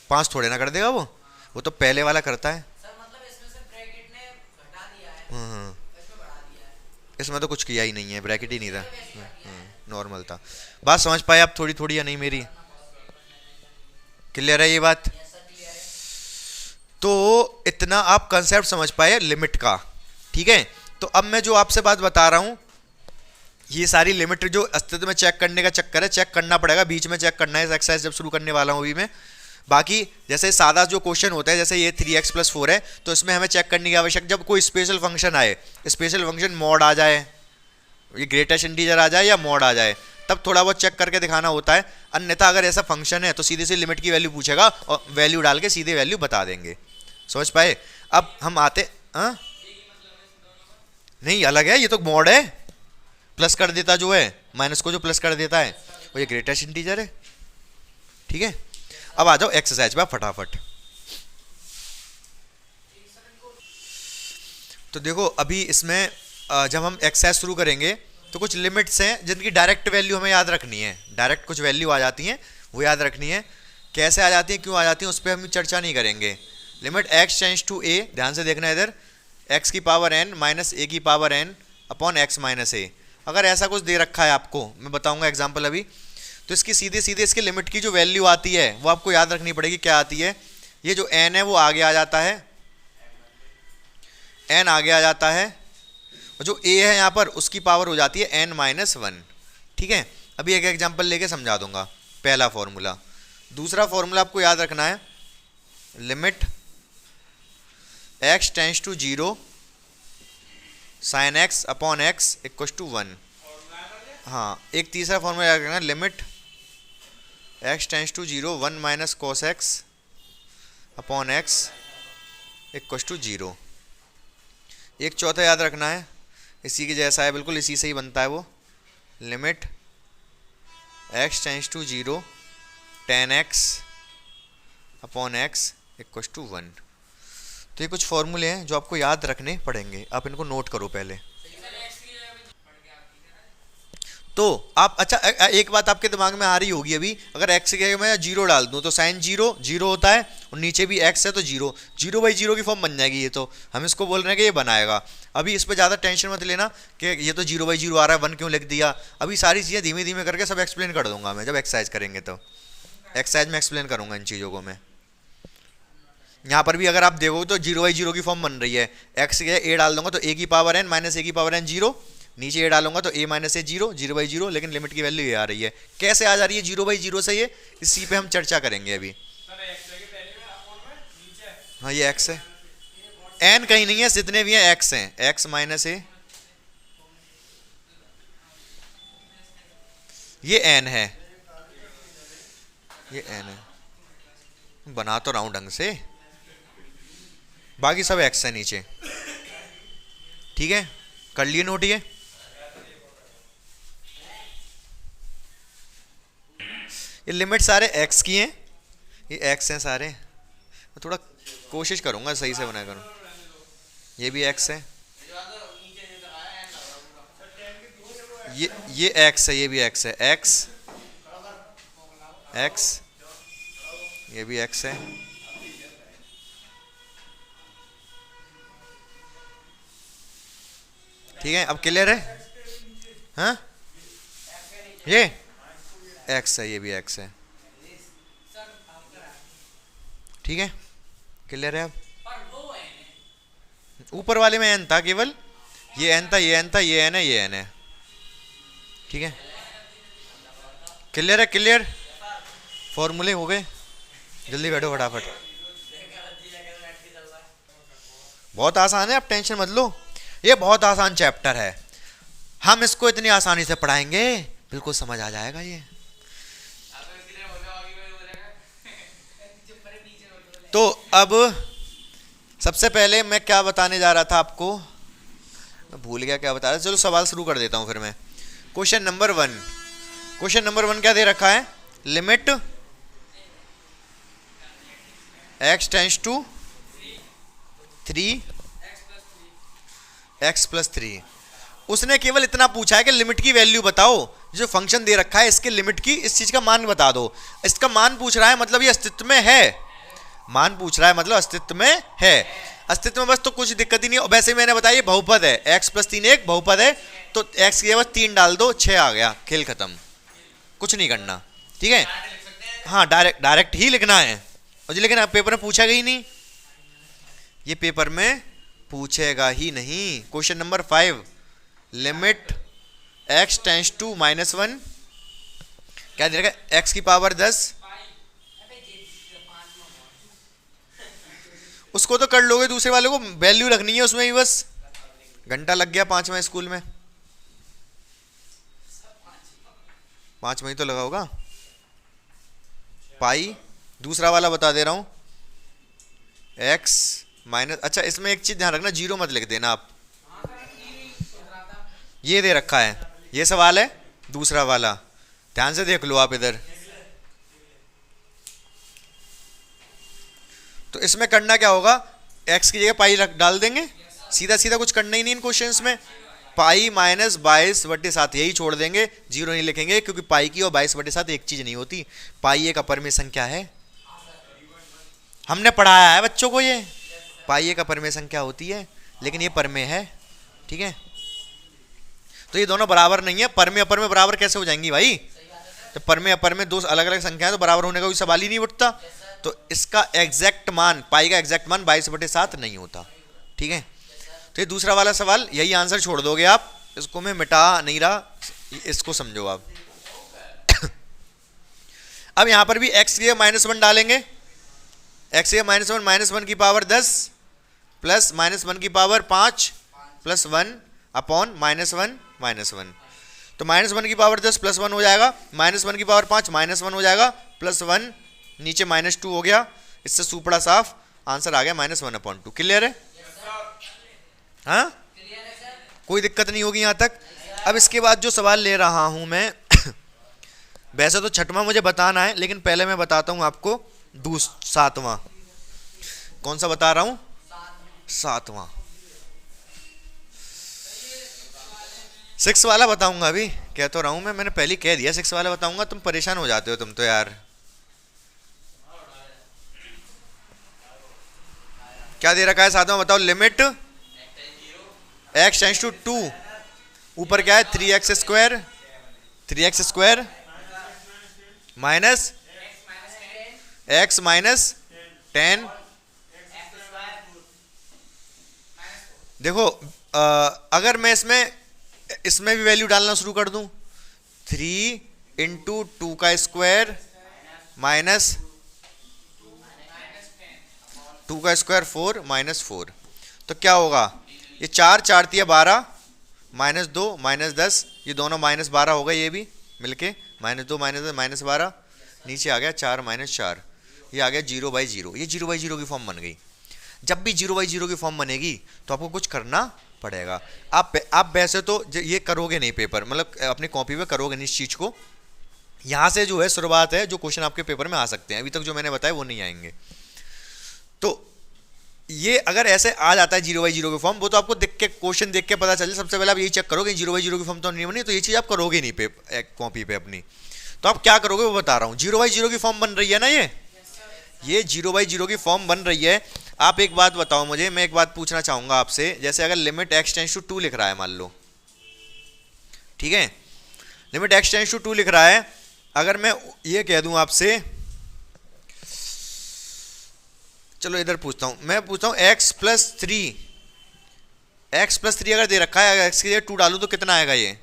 5 थोड़े ना कर देगा वो तो पहले वाला करता है। हाँ, इसमें तो कुछ किया ही नहीं है, ब्रैकेट ही नहीं था, नॉर्मल था। बात समझ पाए आप थोड़ी थोड़ी या नहीं मेरी? क्लियर है ये बात? तो इतना आप कंसेप्ट समझ पाए लिमिट का। ठीक है, तो अब मैं जो आपसे बात बता रहा हूं, ये सारी लिमिट जो अस्तित्व में चेक करने का चक्कर है, चेक करना पड़ेगा, बीच में चेक करना है, इस एक्सरसाइज जब शुरू करने वाला हूं अभी मैं। बाकी जैसे सादा जो क्वेश्चन होता है, जैसे ये 3x + 4 है, तो इसमें हमें चेक करने की आवश्यक, जब कोई स्पेशल फंक्शन आए, स्पेशल फंक्शन मॉड आ जाए, ये ग्रेटेस्ट इंटीजर आ जाए या मॉड आ जाए, तब थोड़ा बहुत चेक करके दिखाना होता है। अन्यथा अगर ऐसा फंक्शन है तो सीधे से लिमिट की वैल्यू पूछेगा और वैल्यू डाल के सीधे वैल्यू बता देंगे। समझ पाए? अब हम आते, हाँ नहीं अलग है, ये तो मॉड है, प्लस कर देता जो है, माइनस को जो प्लस कर देता है वो ये ग्रेटेस्ट इंटीजर है। ठीक है, अब आ जाओ एक्सरसाइज पे फटाफट। तो देखो अभी इसमें जब हम एक्सरसाइज शुरू करेंगे तो कुछ लिमिट्स हैं जिनकी डायरेक्ट वैल्यू हमें याद रखनी है। डायरेक्ट कुछ वैल्यू आ जाती हैं, वो याद रखनी है। कैसे आ जाती है, क्यों आ जाती है, उस पर हम चर्चा नहीं करेंगे। Limit x tends to a, ध्यान से देखना इधर, x की पावर n माइनस a की power n upon x minus a। अगर ऐसा कुछ दे रखा है आपको, मैं बताऊंगा एग्जांपल अभी, तो इसकी सीधे सीधे इसके लिमिट की जो वैल्यू आती है वो आपको याद रखनी पड़ेगी। क्या आती है? ये जो n है वो आगे आ जाता है, n आगे आ जाता है, और जो a है यहाँ पर उसकी पावर हो जाती है n-1। ठीक है, अभी एक एग्जांपल लेके समझा दूंगा। पहला फॉर्मूला। दूसरा फॉर्मूला आपको याद रखना है, limit x tends to 0 sine x upon x equal to 1। हाँ, एक तीसरा फॉर्मूला याद रखना, limit x tends to 0 1 minus cos x upon x equal to 0। एक चौथा याद रखना है, इसी के जैसा है, बिल्कुल इसी से ही बनता है वो, limit x tends to 0 tan x upon x equal to 1। तो ये कुछ फॉर्मूले हैं जो आपको याद रखने पड़ेंगे, आप इनको नोट करो पहले। तो आप, अच्छा एक बात आपके दिमाग में आ रही होगी अभी, अगर x के मैं 0 डाल दूं तो साइन 0 0 होता है, और नीचे भी x है तो 0 0 बाई 0 की फॉर्म बन जाएगी। ये तो हम इसको बोल रहे हैं कि ये बनाएगा। अभी इस पर ज़्यादा टेंशन मत लेना कि ये तो 0 बाई 0 आ रहा है, 1 क्यों लिख दिया। अभी सारी चीज़ें धीमे धीमे करके सब एक्सप्लेन कर दूंगा मैं, जब एक्सरसाइज करेंगे तो एक्सरसाइज में एक्सप्लेन करूंगा इन चीज़ों को मैं। यहाँ पर भी अगर आप देखो तो 0 बाई 0 की फॉर्म बन रही है, x के a डाल दूंगा तो a की पावर n माइनस a की पावर n 0, नीचे a डालूंगा तो a माइनस a 0 0 बाई 0, लेकिन लिमिट की वैल्यू ये आ रही है। कैसे आ जा रही है 0 बाई 0 से ये, इसी पे हम चर्चा करेंगे अभी। हाँ ये x है, n कहीं नहीं है, जितने भी हैं x हैं, x माइनस a, ये n है, ये n है, बना तो रहा हूं ढंग से, बाकी सब x है नीचे। ठीक है, कर लिए नोट? ये लिमिट सारे x की हैं, ये x हैं सारे। मैं थोड़ा कोशिश करूंगा सही से बना करूं। ये भी x है, ये x है, ये भी x है, x x, ये भी x है। ठीक है, अब क्लियर है? हाँ, ये x है, ये भी x है। ठीक है, क्लियर है? अब ऊपर वाले में n था केवल, ये n था, ये n था, ये n है, ये n है। ठीक है, क्लियर है? क्लियर, फॉर्मूले हो गए, जल्दी बैठो फटाफट। बहुत आसान है, आप टेंशन मत लो, ये बहुत आसान चैप्टर है, हम इसको इतनी आसानी से पढ़ाएंगे बिल्कुल समझ आ जाएगा ये। तो अब सबसे पहले मैं क्या बताने जा रहा था आपको, मैं भूल गया क्या बता रहा था। चलो सवाल शुरू कर देता हूं फिर मैं। क्वेश्चन नंबर 1, क्वेश्चन नंबर 1 क्या दे रखा है, limit x tends to 3 x plus 3। उसने केवल इतना पूछा है कि लिमिट की वैल्यू बताओ, जो फंक्शन दे रखा है इसके लिमिट की, इस चीज का मान बता दो। इसका मान पूछ रहा है मतलब ये अस्तित्व में है, मान पूछ रहा है मतलब अस्तित्व में है। अस्तित्व में बस तो कुछ दिक्कत ही नहीं। वैसे मैंने बताया ये बहुपद है, x प्लस 3 एक बहुपद है, तो x की बस 3 डाल दो, 6 आ गया, खेल खत्म, कुछ नहीं करना। ठीक है, हाँ डायरेक्ट ही लिखना है। और जी लेकिन पेपर में पूछेगा ही नहीं, ये पेपर में पूछेगा ही नहीं। Question number 5, limit x tends to -1, क्या दे रखा है, x की पावर 10। उसको तो कर लोगे, दूसरे वाले को वैल्यू रखनी है उसमें ही बस। घंटा लग गया 5वां स्कूल में, 5वां ही तो लगा होगा। पाई, दूसरा वाला बता दे रहा हूं, x माइनस, अच्छा इसमें एक चीज ध्यान रखना, 0 मत लिख देना आप, ये दे रखा है, ये सवाल है दूसरा वाला, ध्यान से देख लो आप इधर। तो इसमें करना क्या होगा, x की जगह पाई डाल देंगे, सीधा सीधा, कुछ करना ही नहीं इन क्वेश्चंस में। पाई माइनस 22/7 यही छोड़ देंगे, 0 नहीं लिखेंगे, क्योंकि पाई की और 22/7 एक चीज नहीं होती। पाई एक अपरिमेय संख्या है, हमने पढ़ाया है बच्चों को, ये पाई एक अपरिमेय संख्या होती है, लेकिन ये परमेय है। ठीक है, तो ये दोनों बराबर नहीं है, पर में अपर में बराबर कैसे हो जाएंगी भाई? तो पर में अपर में दो अलग अलग संख्या है तो बराबर होने का कोई सवाल ही नहीं उठता। तो इसका एग्जैक्ट मान, पाई का एग्जैक्ट मान 22/7 नहीं होता। ठीक है, तो ये दूसरा वाला सवाल, यही आंसर छोड़ दोगे आप, इसको मैं मिटा नहीं रहा, इसको समझो आप। अब यहां पर भी x के -1 डालेंगे, x के -1 -1 की पावर 10 प्लस -1 की पावर 5 प्लस 1 अपॉन -1 -1। तो -1 की पावर 10 प्लस 1 हो जाएगा, -1 की पावर 5 -1 हो जाएगा, प्लस 1 नीचे -2 हो गया, इससे सुपड़ा साफ आंसर आ गया -1/2। क्लियर है? हाँ, कोई दिक्कत नहीं होगी यहां तक। अब इसके बाद जो सवाल ले रहा हूं मैं वैसे तो छठवां मुझे बताना है, लेकिन पहले मैं बताता हूं आपको सातवां। कौन सा बता रहा हूं? सातवां। 6 वाला बताऊंगा, अभी कह तो रहा हूं मैंने पहले कह दिया 6 वाला बताऊंगा, तुम परेशान हो जाते हो तुम तो यार। क्या दे रखा है सातवां बताओ? लिमिट x टेंड्स टू 2, ऊपर क्या है 3x² 3x² माइनस x -10। देखो अगर मैं इसमें भी वैल्यू डालना शुरू कर दूं, 3 × 2 का स्क्वायर माइनस 2 का स्क्वायर 4 -4, तो क्या होगा? ये 4 4 × 12 -2 -10, ये दोनों -12 हो गए, ये भी मिलके -2 -10 -12, नीचे आ गया 4 -4, ये आ गया 0/0। ये 0/0 की फॉर्म बन गई। जब भी 0/0 की फॉर्म बनेगी तो आपको कुछ करना पड़ेगा। आप वैसे तो ये करोगे नहीं पेपर, मतलब अपनी कॉपी पे करोगे नहीं इस चीज़ को, यहाँ से जो है शुरुआत है, जो क्वेश्चन आपके पेपर में आ सकते हैं, अभी तक जो मैंने बताया वो नहीं आएंगे। तो ये अगर ऐसे आ जाता है 0/0 की फॉर्म, वो तो आपको देख के क्वेश्चन देख के पता चल, सबसे पहले आप यही चेक करोगे 0/0 की फॉर्म तो नहीं बनी, तो ये चीज़ आप करोगे नहीं कॉपी पे अपनी। तो आप क्या करोगे वो बता रहा हूँ। 0/0 की फॉर्म बन रही है ना, ये 0/0 की फॉर्म बन रही है। आप एक बात बताओ मुझे, मैं एक बात पूछना चाहूंगा आपसे, जैसे अगर लिमिट x टेंड्स टू 2 लिख रहा है मान लो, ठीक है, लिमिट x टेंड्स टू 2 लिख रहा है, अगर मैं ये कह दूं आपसे, चलो इधर पूछता हूं, मैं पूछता हूं x + 3 अगर दे रखा है, अगर x की जगह 2 डालूं तो कितना आएगा? ये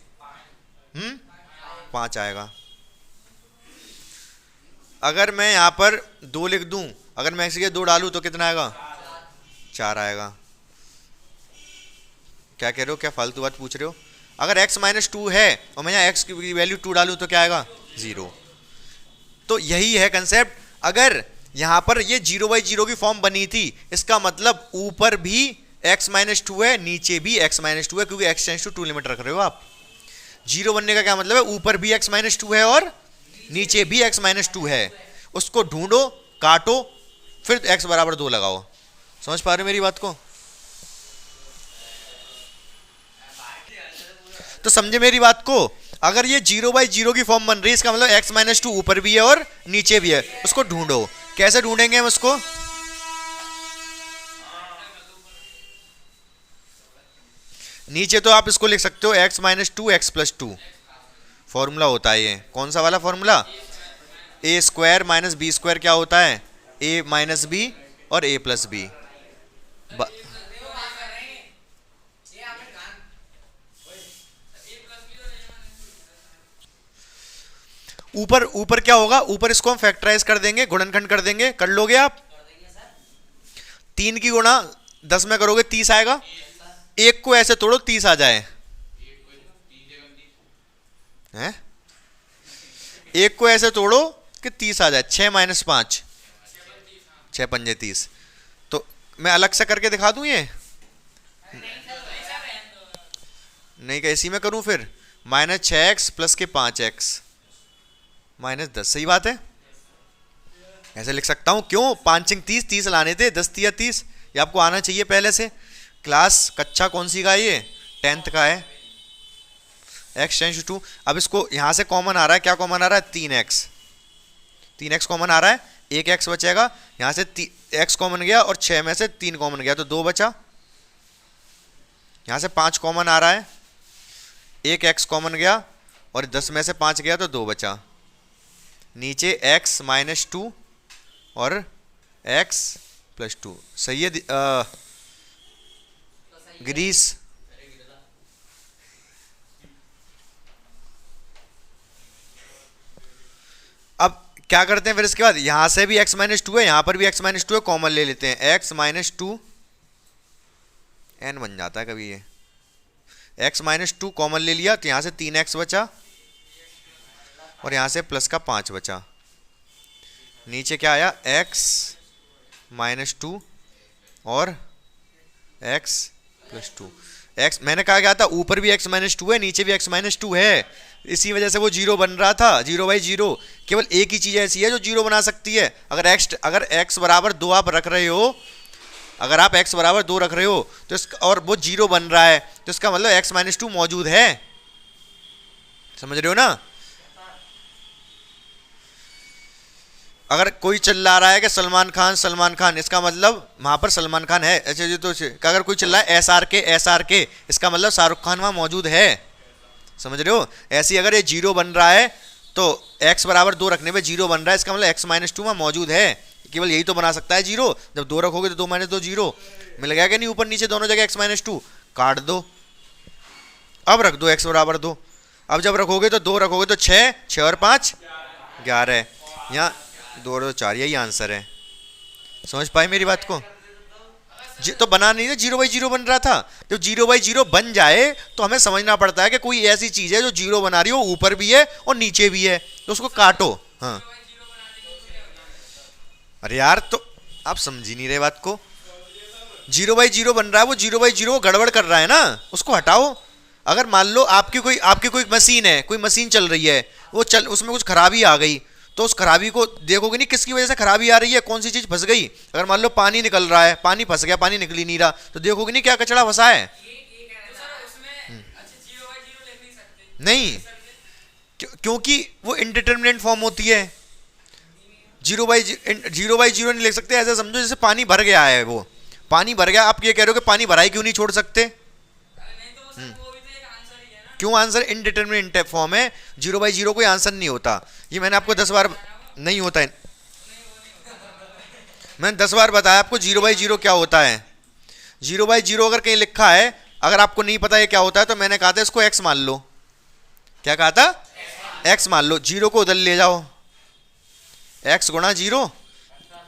5 आएगा। अगर मैं यहां पर 2 लिख दूं, अगर मैं x की जगह 2 डालूं तो कितना आएगा? 4 आएगा। क्या कह रहे हो? क्या फालतू बात पूछ रहे हो? अगर x -2 है और मैं यहाँ x की वैल्यू 2 डालूं तो क्या आएगा? 0। तो यही है कंसेप्ट। अगर यहाँ पर ये 0/0 की फॉर्म बनी थी, इसका मतलब ऊपर भी x -2 है, नीचे भी x -2 है, क्योंकि x टेंड्स टू 2 लिमिट रख रहे हो आप। 0 बनने का क्या मतलब है? ऊपर भी x -2 है और नीचे भी x -2 है। उसको ढूंढो, काटो, फिर x = 2 लगाओ। समझ पा रहे हो मेरी बात को? तो समझे मेरी बात को? अगर ये 0/0 की फॉर्म बन रही है, इसका मतलब x -2 ऊपर भी है और नीचे भी है, उसको ढूंढो। कैसे ढूंढेंगे हम उसको? नीचे तो आप इसको लिख सकते हो x -2 x + 2, फॉर्मूला होता है ये। कौन सा वाला फॉर्मूला? a² - b² क्या होता है? a - b और a + b। ऊपर क्या होगा? ऊपर इसको हम फैक्टराइज कर देंगे, गुणनखंड कर देंगे। कर लोगे आप? 3 की गुणा 10 में करोगे 30 आएगा। एक को ऐसे तोड़ो 30 आ जाए, हैं? एक को ऐसे तोड़ो कि 30 आ जाए। 6 - 5 6 × 5 = 30। तो मैं अलग से करके दिखा दूं ये? नहीं, क्या इसी में करूं फिर? -6x + 5x -10। सही बात है, ऐसे लिख सकता हूं। क्यों? 5 × 30 30 लाने थे, 10 × 30। ये आपको आना चाहिए पहले से। क्लास कक्षा कौन सी का है ये? 10th का है। x tends to 2। अब इसको यहां से कॉमन आ रहा है, क्या कॉमन आ रहा है? 3x कॉमन आ रहा है, एक x बचेगा। यहां से x कॉमन गया और 6 में से 3 कॉमन गया तो 2 बचा। यहां से 5 कॉमन आ रहा है, एक x कॉमन गया और 10 में से 5 गया तो 2 बचा, नीचे x माइनस 2 और x प्लस 2। सही है गिरीश? अब क्या करते हैं फिर इसके बाद, यहां से भी x माइनस 2 है, यहां पर भी x माइनस 2 है, कॉमन ले लेते हैं, x माइनस 2 n बन जाता है कभी ये, x माइनस 2 कॉमन ले लिया तो यहां से 3x बचा और यहां से प्लस का 5 बचा, नीचे क्या आया x माइनस 2 और x प्लस 2। x मैंने कहा क्या था, ऊपर भी x माइनस 2 है, नीचे भी x माइनस 2 है, इसी वजह से वो जीरो बन रहा था, 0/0। केवल एक ही चीज ऐसी है जो जीरो बना सकती है, अगर x बराबर 2 आप रख रहे हो, अगर आप x बराबर 2 रख रहे हो तो इसका और वो जीरो बन रहा है तो इसका मतलब x माइनस 2 मौजूद है। समझ रहे हो ना? अगर कोई चिल्ला रहा है कि सलमान खान, इसका मतलब वहां पर सलमान खान है। अच्छा जी, तो अगर कोई चिल्ला है SRK, इसका मतलब शाहरुख खान वहां मौजूद है। समझ रहे हो? ऐसे ही अगर ये जीरो बन रहा है तो x बराबर 2 रखने पे जीरो बन रहा है, इसका मतलब x माइनस 2 वहां मौजूद है। केवल यही तो बना सकता है जीरो, जब 2 रखोगे तो 2 माइनस 2 जीरो मिल गया कि नहीं, ऊपर नीचे दोनों जगह x माइनस 2 काट दो, अब रख दो x बराबर 2। अब जब रखोगे तो 2 रखोगे तो 6 और 5 11, यहाँ 2 और 4, यही आंसर है। समझ पाए मेरी बात को? तो बना नहीं था, 0/0 बन रहा था। जब 0/0 बन जाए तो हमें समझना पड़ता है कि कोई ऐसी चीज है जो जीरो बना रही हो, ऊपर भी है और नीचे भी है, तो उसको काटो। हाँ अरे यार, तो आप समझ ही नहीं रहे बात को। 0/0 बन रहा है, वो 0/0 गड़बड़ कर रहा है ना, उसको हटाओ। अगर मान लो आपकी कोई मशीन है, कोई मशीन चल रही है, उसमें कुछ खराबी आ गई, तो उस खराबी को देखोगे नहीं किसकी वजह से खराबी आ रही है, कौन सी चीज फंस गई। अगर मान लो पानी निकल रहा है, पानी फंस गया, पानी निकल ही नहीं रहा, तो देखोगे नहीं क्या कचरा फंसा है। नहीं, क्योंकि वो इनडिटरमिनेट फॉर्म होती है। 0/0 नहीं लिख सकते। ऐसा समझो जैसे पानी भर गया है, वो पानी भर गया, आप ये कह रहे हो कि पानी भरा ही क्यों नहीं छोड़ सकते? क्यों? आंसर इनडिटरमिनेट फॉर्म है, 0/0 कोई आंसर नहीं होता। ये मैंने आपको 10 बार नहीं होता है, मैंने 10 बार बताया आपको 0/0 क्या होता है। 0/0 अगर कहीं लिखा है, अगर आपको नहीं पता ये क्या होता है, तो मैंने कहा था इसको x मान लो। क्या कहा था? x मान लो। 0 को उधर ले जाओ, x गुणा 0,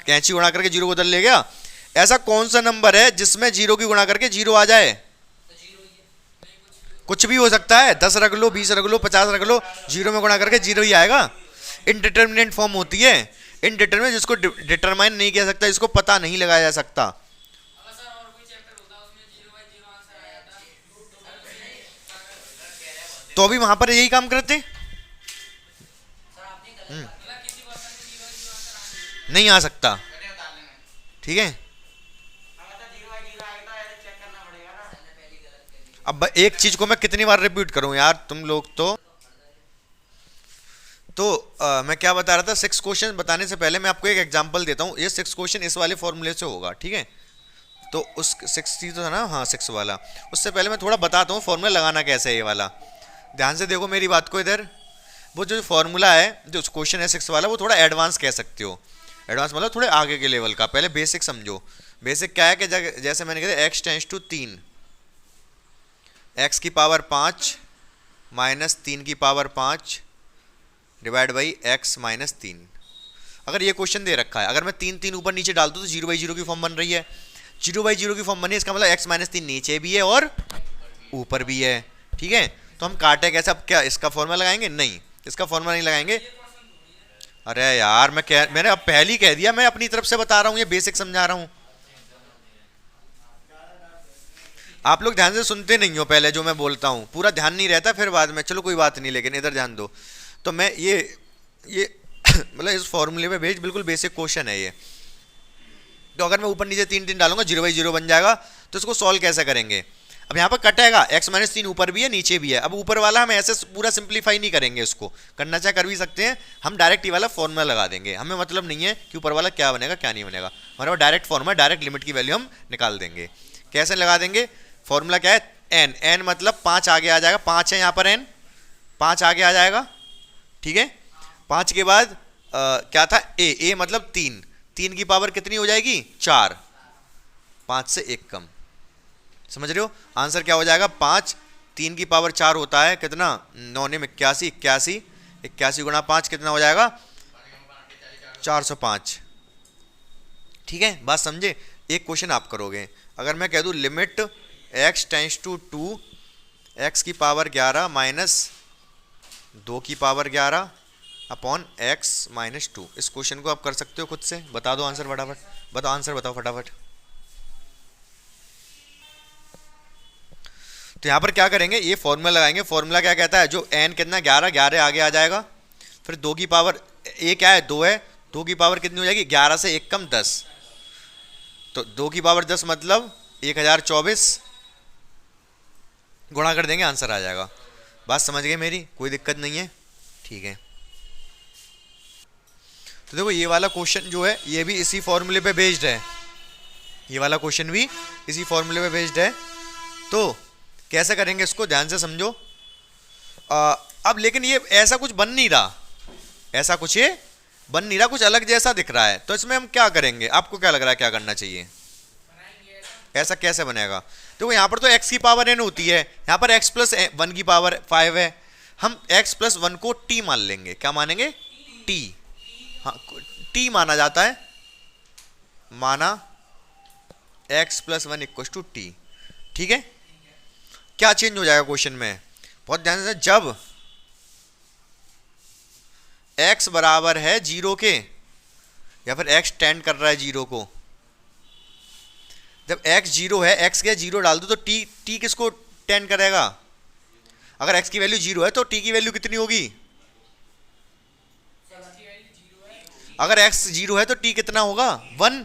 कैंची गुणा करके 0 को उधर ले गया। ऐसा कौन सा नंबर है जिसमें 0 की गुणा करके 0 आ जाए? कुछ भी हो सकता है, 10 रख लो, 20 रख लो, 50 रख लो, 0 में गुणा करके 0 ही आएगा। इनडिटरमिनेट फॉर्म होती है। इनडिटरमिनेट जिसको डिटरमाइन नहीं किया सकता, इसको पता नहीं लगाया जा सकता। तो अभी वहां पर यही काम करते नहीं आ सकता। ठीक है, अब एक चीज को मैं कितनी बार रिपीट करूं यार, तुम लोग मैं क्या बता रहा था, 6 क्वेश्चन बताने से पहले मैं आपको एक एग्जांपल देता हूं। ये 6 क्वेश्चन इस वाले फॉर्मूले से होगा, ठीक है? तो उस 6 तो था ना, हाँ 6 वाला। उससे पहले मैं थोड़ा बताता हूँ फॉर्मूला लगाना कैसे है ये वाला। ध्यान से देखो मेरी बात को इधर। वो जो फॉर्मूला है, जो क्वेश्चन है 6 वाला, वो थोड़ा एडवांस कह सकते हो। एडवांस मतलब थोड़े आगे के लेवल का। पहले बेसिक समझो। बेसिक क्या है कि जैसे मैंने कहा x टेंड्स टू 3, x की पावर 5 माइनस 3 की power 5 divide by x minus 3। अगर ये क्वेश्चन दे रखा है, अगर मैं 3 ऊपर नीचे डाल दूँ तो 0/0 की फॉर्म बन रही है। 0/0 की फॉर्म बनी है, इसका मतलब x माइनस 3 नीचे भी है और ऊपर भी है। ठीक है, तो हम काटे कैसे? अब क्या इसका फॉर्मूला लगाएंगे? नहीं, इसका फॉर्मूला नहीं लगाएंगे। अरे यार, मैंने अब पहले ही कह दिया, मैं अपनी तरफ से बता रहा हूँ, ये बेसिक समझा रहा हूँ। आप लोग ध्यान से सुनते नहीं हो, पहले जो मैं बोलता हूँ पूरा ध्यान नहीं रहता, फिर बाद में चलो कोई बात नहीं, लेकिन इधर ध्यान दो। तो मैं ये मतलब इस फॉर्मूले में बिल्कुल बेसिक क्वेश्चन है ये। तो अगर मैं ऊपर नीचे 3 डालूंगा 0/0 बन जाएगा। तो इसको सॉल्व कैसे करेंगे? अब यहाँ पर कटेगा, x माइनस 3 ऊपर भी है नीचे भी है। अब ऊपर वाला हम ऐसे पूरा सिंप्लीफाई नहीं करेंगे, इसको करना चाहे कर भी सकते हैं, हम डायरेक्ट ये वाला फॉर्मूला लगा देंगे। हमें मतलब नहीं है कि ऊपर वाला क्या बनेगा क्या नहीं बनेगा, हमारे पास डायरेक्ट फॉर्मूला, डायरेक्ट लिमिट की वैल्यू हम निकाल देंगे। कैसे लगा देंगे? फॉर्मूला क्या है? एन, एन मतलब 5 आगे आ जाएगा, 5 है यहाँ पर एन, 5 आगे आ जाएगा, ठीक है। 5 के बाद क्या था ए मतलब 3, 3 की पावर कितनी हो जाएगी 4, 5 से 1 कम, समझ रहे हो। आंसर क्या हो जाएगा 5, 3 की पावर 4 होता है कितना 9 में 81, 81, 81 गुणा 5 कितना हो जाएगा 405, ठीक है। बात समझे। एक क्वेश्चन आप करोगे, अगर मैं कह दूं limit x tends to 2 x की पावर 11 माइनस 2 की पावर 11 अपॉन x माइनस 2, इस क्वेश्चन को आप कर सकते हो खुद से, बता दो आंसर फटाफट, बताओ आंसर बताओ फटाफट। तो यहाँ पर क्या करेंगे, ये फॉर्मूला लगाएंगे, फॉर्मूला क्या कहता है, जो n कितना 11, 11 आगे आ जाएगा, फिर 2 की पावर a क्या है 2 है, 2 की पावर कितनी हो जाएगी 11 से 1 कम 10, तो 2 की पावर 10 मतलब 1024, गुणा कर देंगे आंसर आ जाएगा। बात समझ गए मेरी, कोई दिक्कत नहीं है, ठीक है। तो देखो ये वाला क्वेश्चन जो है ये भी इसी फॉर्मूले पे बेस्ड है, ये वाला क्वेश्चन भी इसी फॉर्मूले पे बेस्ड है। तो कैसे करेंगे इसको ध्यान से समझो। अब लेकिन ये ऐसा कुछ बन नहीं रहा, ऐसा कुछ ये बन नहीं रहा, कुछ अलग जैसा दिख रहा है, तो इसमें हम क्या करेंगे, आपको क्या लग रहा है क्या करना चाहिए, ऐसा कैसे बनेगा। देखो यहाँ पर तो x की पावर n होती है, यहाँ पर x प्लस 1 की पावर 5 है, हम x प्लस 1 को t मान लेंगे, क्या मानेंगे t, हाँ t माना जाता है, माना x plus 1 equal to t, ठीक है। क्या चेंज हो जाएगा क्वेश्चन में, बहुत ध्यान से, जब x बराबर है 0 के, या फिर x टेंड कर रहा है 0 को, जब x 0 है, x के 0 डाल दो तो t किसको टेंड करेगा, अगर x की वैल्यू 0 है तो t की वैल्यू कितनी होगी, अगर x 0 है तो t कितना होगा 1,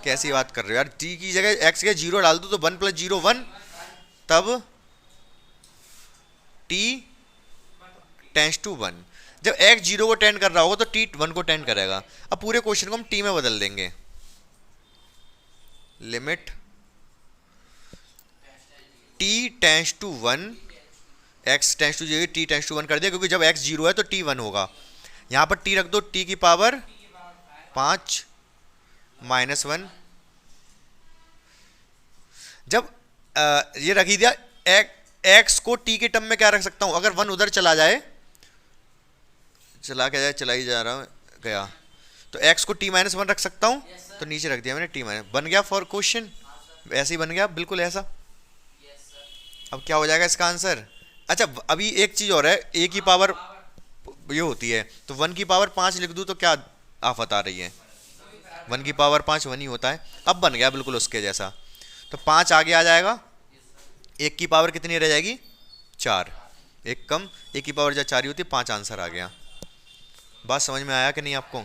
कैसी बात कर रहे हो यार, t की जगह x के 0 डाल दो तो 1 प्लस 0 1, तब t टेंस टू 1, जब x 0 को टेंड कर रहा होगा तो t 1 को टेंड करेगा। अब पूरे क्वेश्चन को हम t में बदल देंगे, limit t tends to 1, x tends to 0 t tends to 1 कर दिया, क्योंकि जब x 0 है तो t 1 होगा, यहाँ पर t रख दो t की पावर 5 माइनस 1, जब ये रख ही दिया, x को t के टर्म में क्या रख सकता हूं, अगर 1 उधर चला जाए, चला क्या जाए, चला ही जा रहा गया, तो x को t माइनस 1 रख सकता हूं, तो नीचे रख दिया मैंने t माइनस, बन गया फॉर क्वेश्चन, ऐसे ही बन गया बिल्कुल ऐसा। अब क्या हो जाएगा इसका आंसर, अच्छा अभी एक चीज और है, a की पावर ये होती है, तो 1 की पावर 5 लिख दूं तो क्या आफत आ रही है, 1 की पावर 5 1 ही होता है, अब बन गया बिल्कुल उसके जैसा, तो 5 आगे आ जाएगा, 1 की पावर कितनी रह जाएगी 4, 1 कम, 1 की पावर जब 4 ही होती है, 5 आंसर आ गया। बात समझ में आया कि नहीं आपको,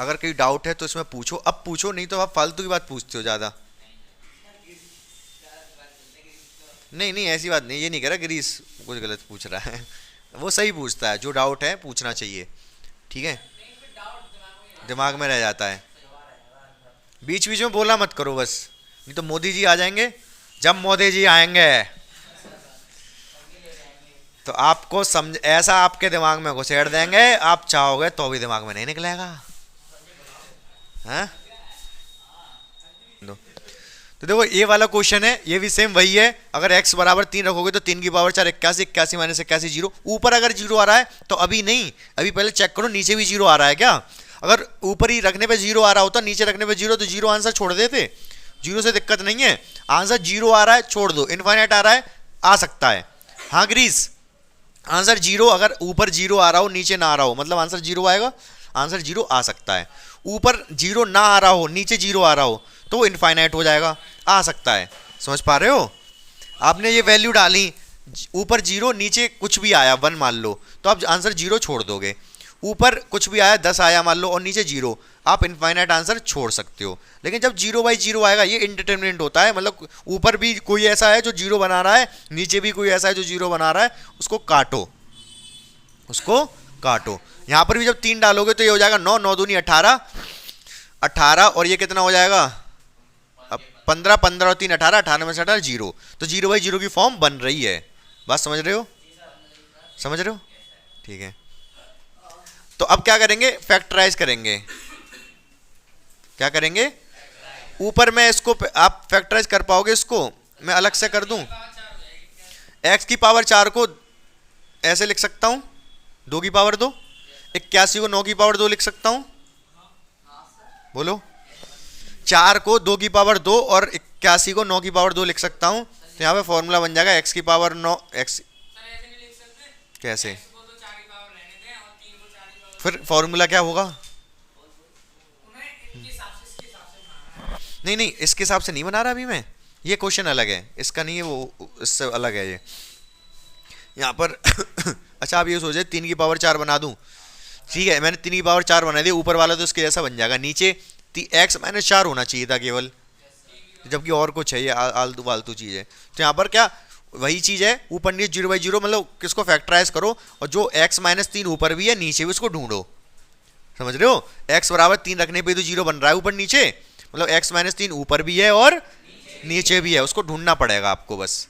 अगर कोई डाउट है तो इसमें पूछो, अब पूछो, नहीं तो आप फालतू की बात पूछते हो ज़्यादा। नहीं नहीं ऐसी बात नहीं, ये नहीं कह रहा ग्रीस कुछ गलत पूछ रहा है, वो सही पूछता है, जो डाउट है पूछना चाहिए, ठीक है, दिमाग में रह जाता है, बीच बीच में बोला मत करो बस, नहीं तो मोदी जी आ जाएंगे, जब मोदी जी आएंगे तो आपको समझ ऐसा आपके दिमाग में घुसेड़ देंगे, आप चाहोगे तो भी दिमाग में नहीं निकलेगा, हाँ। तो देखो ये वाला क्वेश्चन है, ये भी सेम वही है, अगर x बराबर 3 रखोगे तो 3 की पावर 4 81, 81 माइनस 81 0, ऊपर अगर 0 आ रहा है तो अभी नहीं, अभी पहले चेक करो नीचे भी 0 आ रहा है क्या, अगर ऊपर ही रखने पे 0 आ रहा होता, नीचे रखने पे 0, तो 0 आंसर छोड़ देते, 0 से दिक्कत नहीं है, आंसर 0 आ रहा है छोड़ दो, इनफाइनाइट आ रहा है आ सकता है, हाँ ग्रीस, आंसर 0, अगर ऊपर 0 आ रहा हो नीचे ना आ रहा हो मतलब आंसर 0 आएगा, आंसर 0 आ सकता है, ऊपर 0 ना आ रहा हो नीचे 0 आ रहा हो तो वो इनफाइनाइट हो जाएगा, आ सकता है, समझ पा रहे हो। आपने ये वैल्यू डाली, ऊपर 0 नीचे कुछ भी आया 1 मान लो, तो आप आंसर 0 छोड़ दोगे, ऊपर कुछ भी आया 10 आया मान लो और नीचे 0, आप इनफाइनाइट आंसर छोड़ सकते हो, लेकिन जब 0 बाई 0 आएगा ये इंडिटरमिनेट होता है, मतलब ऊपर भी कोई ऐसा है जो 0 बना रहा है, नीचे भी कोई ऐसा है जो 0 बना रहा है, उसको काटो, उसको काटो। यहाँ पर भी जब 3 डालोगे तो ये हो जाएगा 9, 9 दूनी 18, 18 और ये कितना हो जाएगा, अब 15, 15 और 3 18, 18 में से 18 जीरो, तो जीरो बाई जीरो की फॉर्म बन रही है। बात समझ रहे हो? समझ रहे हो? ठीक है। तो अब क्या करेंगे, फैक्टराइज करेंगे। क्या करेंगे? ऊपर में इसको आप फैक्टराइज कर पाओगे? इसको मैं अलग से कर दूं। x की पावर 4 को ऐसे लिख सकता हूं, 2 की पावर 2। 81 को 9 की पावर 2 लिख सकता हूं। बोलो। 4 को 2 की पावर 2 और 81 को 9 की पावर 2 लिख सकता हूं। तो यहाँ पे फॉर्मूला बन जाएगा x की पावर 9 x। कैसे? फिर फॉर्मूला क्या होगा? नहीं नहीं, इसके हिसाब से नहीं बना रहा अभी मैं, ये क्वेश्चन अलग है, इसका नहीं है, वो इससे अलग है ये यहाँ पर। अच्छा आप ये सोचे 3 की पावर 4 बना दूं, ठीक है, मैंने 3 की पावर 4 बना दिया, ऊपर वाला तो इसके जैसा बन जाएगा, नीचे x माइनस 4 होना चाहिए था केवल, जबकि और कुछ है, ये आलतू फालतू चीज़ है। तो यहाँ पर क्या वही चीज़ है, ऊपर नीचे 0 बाई 0, मतलब किसको फैक्टराइज करो, और जो x माइनस 3 ऊपर भी है नीचे भी उसको ढूंढो। समझ रहे हो? x बराबर 3 रखने पे तो 0 बन रहा है ऊपर नीचे, मतलब x माइनस 3 ऊपर भी है और नीचे भी है, उसको ढूंढना पड़ेगा आपको बस।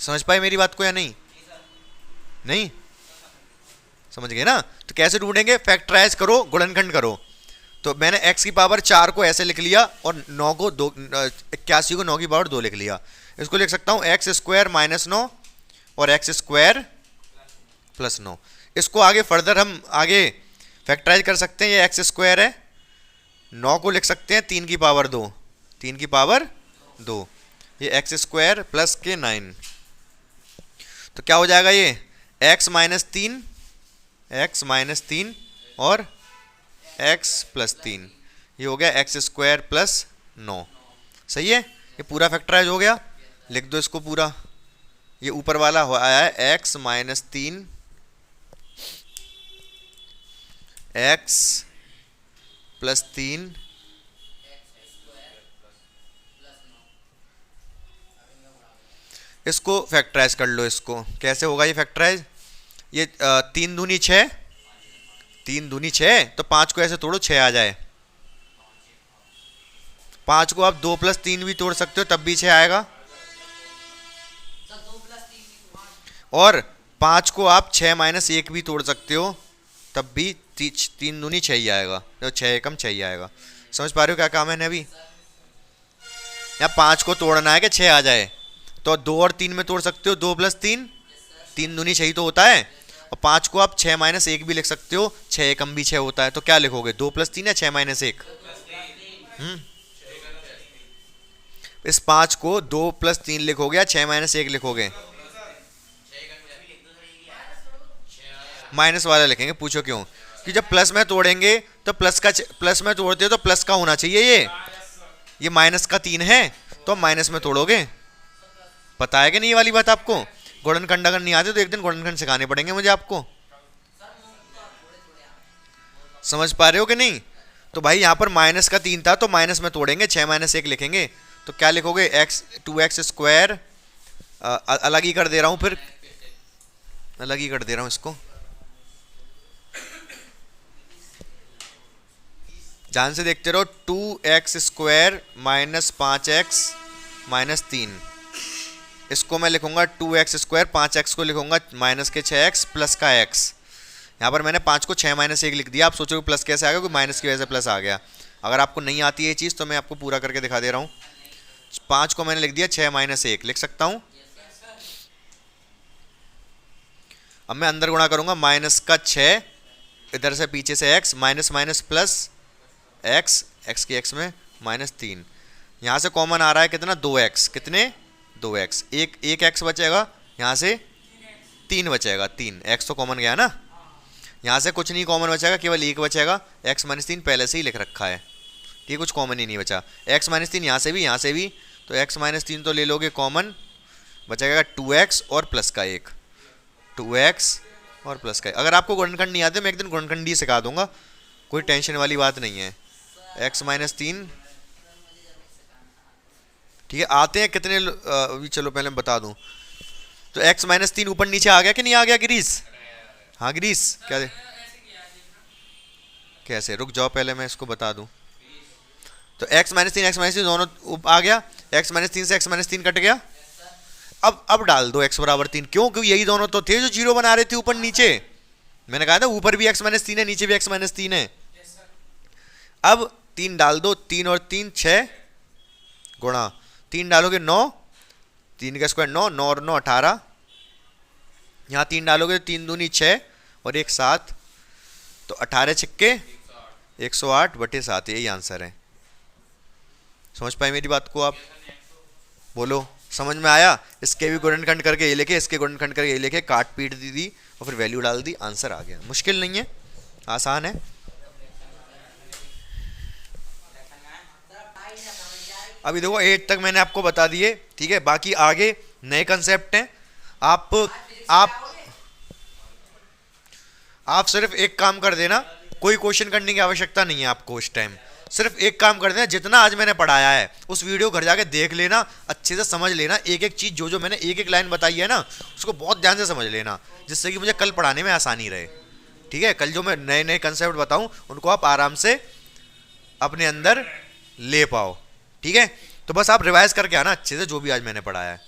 समझ पाए मेरी बात को या नहीं? नहीं समझ गए ना? तो कैसे ढूंढेंगे? फैक्टराइज करो, गुणनखंड करो। तो मैंने x की पावर 4 को ऐसे लिख लिया और 9 को 81 को 9 की पावर 2 लिख लिया। इसको लिख सकता हूँ x स्क्वायर माइनस 9 और x स्क्वायर प्लस 9। इसको आगे फर्दर हम आगे फैक्टराइज कर सकते हैं। ये x स्क्वायर है, 9 को लिख सकते हैं 3 की पावर 2, 3 की पावर 2, ये x स्क्वायर प्लस के 9। तो क्या हो जाएगा ये x माइनस 3, x माइनस 3 और x प्लस 3, ये हो गया x स्क्वायर प्लस 9। सही है, ये पूरा फैक्टराइज हो गया। लिख दो इसको पूरा। ये ऊपर वाला हो आया है x माइनस 3 x प्लस 3 इसको फैक्टराइज कर लो। इसको कैसे होगा ये फैक्टराइज? ये 3 दूनी 6, 3 दूनी 6, तो 5 को ऐसे तोड़ो 6 आ जाए। 5 को आप 2 प्लस 3 भी तोड़ सकते हो तब भी 6 आएगा, और 5 को आप 6 माइनस 1 भी तोड़ सकते हो तब भी 3 दूनी 6 ही आएगा, तो 6 एकम 6 ही आएगा। समझ पा रहे हो क्या काम है अभी? यहाँ 5 को तोड़ना है कि 6 आ जाए, तो 2 और 3 में तोड़ सकते हो, 2 प्लस 3, 3 दूनी 6 ही तो होता है, और 5 को आप 6 माइनस 1 भी लिख सकते हो, 6 एकम भी 6 होता है। तो क्या लिखोगे, 2 प्लस 3 या 6 माइनस 1? इस 5 को 2 प्लस 3 लिखोगे या 6 माइनस 1 लिखोगे? माइनस वाला लिखेंगे। पूछो क्यों? कि जब प्लस में तोड़ेंगे तो प्लस में तोड़ते हो तो प्लस का होना चाहिए, ये माइनस का 3 है तो माइनस में तोड़ोगे। पता है कि नहीं ये वाली बात आपको? गुणनखंड अगर नहीं आते तो एक दिन गुणनखंड सिखाने पड़ेंगे मुझे आपको। समझ पा रहे हो कि नहीं? तो भाई यहाँ पर माइनस का 3 था तो माइनस में तोड़ेंगे, 6 माइनस 1 लिखेंगे, तो क्या लिखोगे, x 2x स्क्वायर, अलग ही कर दे रहा हूँ, फिर अलग ही कर दे रहा हूँ इसको, ध्यान से देखते रहो। 2x square minus 5x minus 3, इसको मैं लिखूंगा 2x स्क्वायर, 5x को लिखूंगा माइनस के 6x प्लस का x। यहाँ पर मैंने 5 को 6 माइनस 1 लिख दिया। आप सोचोगे प्लस कैसे आ गया? क्योंकि माइनस की वजह से प्लस आ गया। अगर आपको नहीं आती है ये चीज़ तो मैं आपको पूरा करके दिखा दे रहा हूँ। 5 को मैंने लिख दिया 6 माइनस 1, लिख सकता हूँ। अब मैं अंदर गुणा करूंगा, माइनस का 6, इधर से पीछे से x, minus minus plus x, x की x में माइनस 3, यहाँ से कॉमन आ रहा है कितना, 2x, कितने 2x, एक x बचेगा, यहाँ से 3 बचेगा, 3 x तो कॉमन गया ना, यहाँ से कुछ नहीं कॉमन बचेगा, केवल 1 बचेगा। x माइनस 3 पहले से ही लिख रखा है, ये कुछ कॉमन ही नहीं बचा। x माइनस 3 यहाँ से भी, तो x माइनस 3 तो ले लोगे कॉमन, बचेगा 2x और प्लस का 1, 2x और प्लस का 1। अगर आपको गुणनखंड नहीं आते मैं एक दिन गुणनखंड ही सिखा दूंगा, कोई टेंशन वाली बात नहीं है। x माइनस 3, ठीक है, आते हैं कितने अभी, चलो पहले मैं बता दूं। तो x माइनस 3 ऊपर नीचे आ गया कि नहीं आ गया गिरीश? हाँ गिरीश, क्या कैसे? रुक जाओ पहले मैं इसको बता दूं। तो x-3 दोनों आ गया, x-3 से x-3 कट गया। अब डाल दो x बराबर 3, क्यों? क्योंकि यही दोनों तो थे जो जीरो बना रहे थे ऊपर नीचे। मैंने कहा था ऊपर भी x-3 है, नीचे भी x-3 है। अब 3 डाल दो, 3 और 3 6 गुणा 3 डालोगे 9, 3 का स्क्वायर 9, 9 और 9 18, यहाँ 3 डालोगे तो 3 दूनी 6 और 1 7, तो 18 छिक्के 108/7, यही आंसर है। समझ पाए मेरी बात को आप? बोलो समझ में आया? इसके भी गुणनखंड करके ये लिखे, इसके गुणनखंड करके ये लिखे, काट पीट दी और फिर वैल्यू डाल दी, आंसर आ गया। मुश्किल नहीं है, आसान है। अभी देखो 8 तक मैंने आपको बता दिए, ठीक है। बाकी आगे नए कंसेप्ट हैं। आप सिर्फ एक काम कर देना, कोई क्वेश्चन करने की आवश्यकता नहीं है आपको इस टाइम। सिर्फ एक काम कर देना, जितना आज मैंने पढ़ाया है उस वीडियो घर जाके देख लेना, अच्छे से समझ लेना, एक एक चीज जो जो मैंने एक एक लाइन बताई है ना उसको बहुत ध्यान से समझ लेना, जिससे कि मुझे कल पढ़ाने में आसानी रहे। ठीक है, कल जो मैं नए नए कंसेप्ट बताऊं उनको आप आराम से अपने अंदर ले पाओ। ठीक है, तो बस आप रिवाइज करके आना अच्छे से जो भी आज मैंने पढ़ाया है।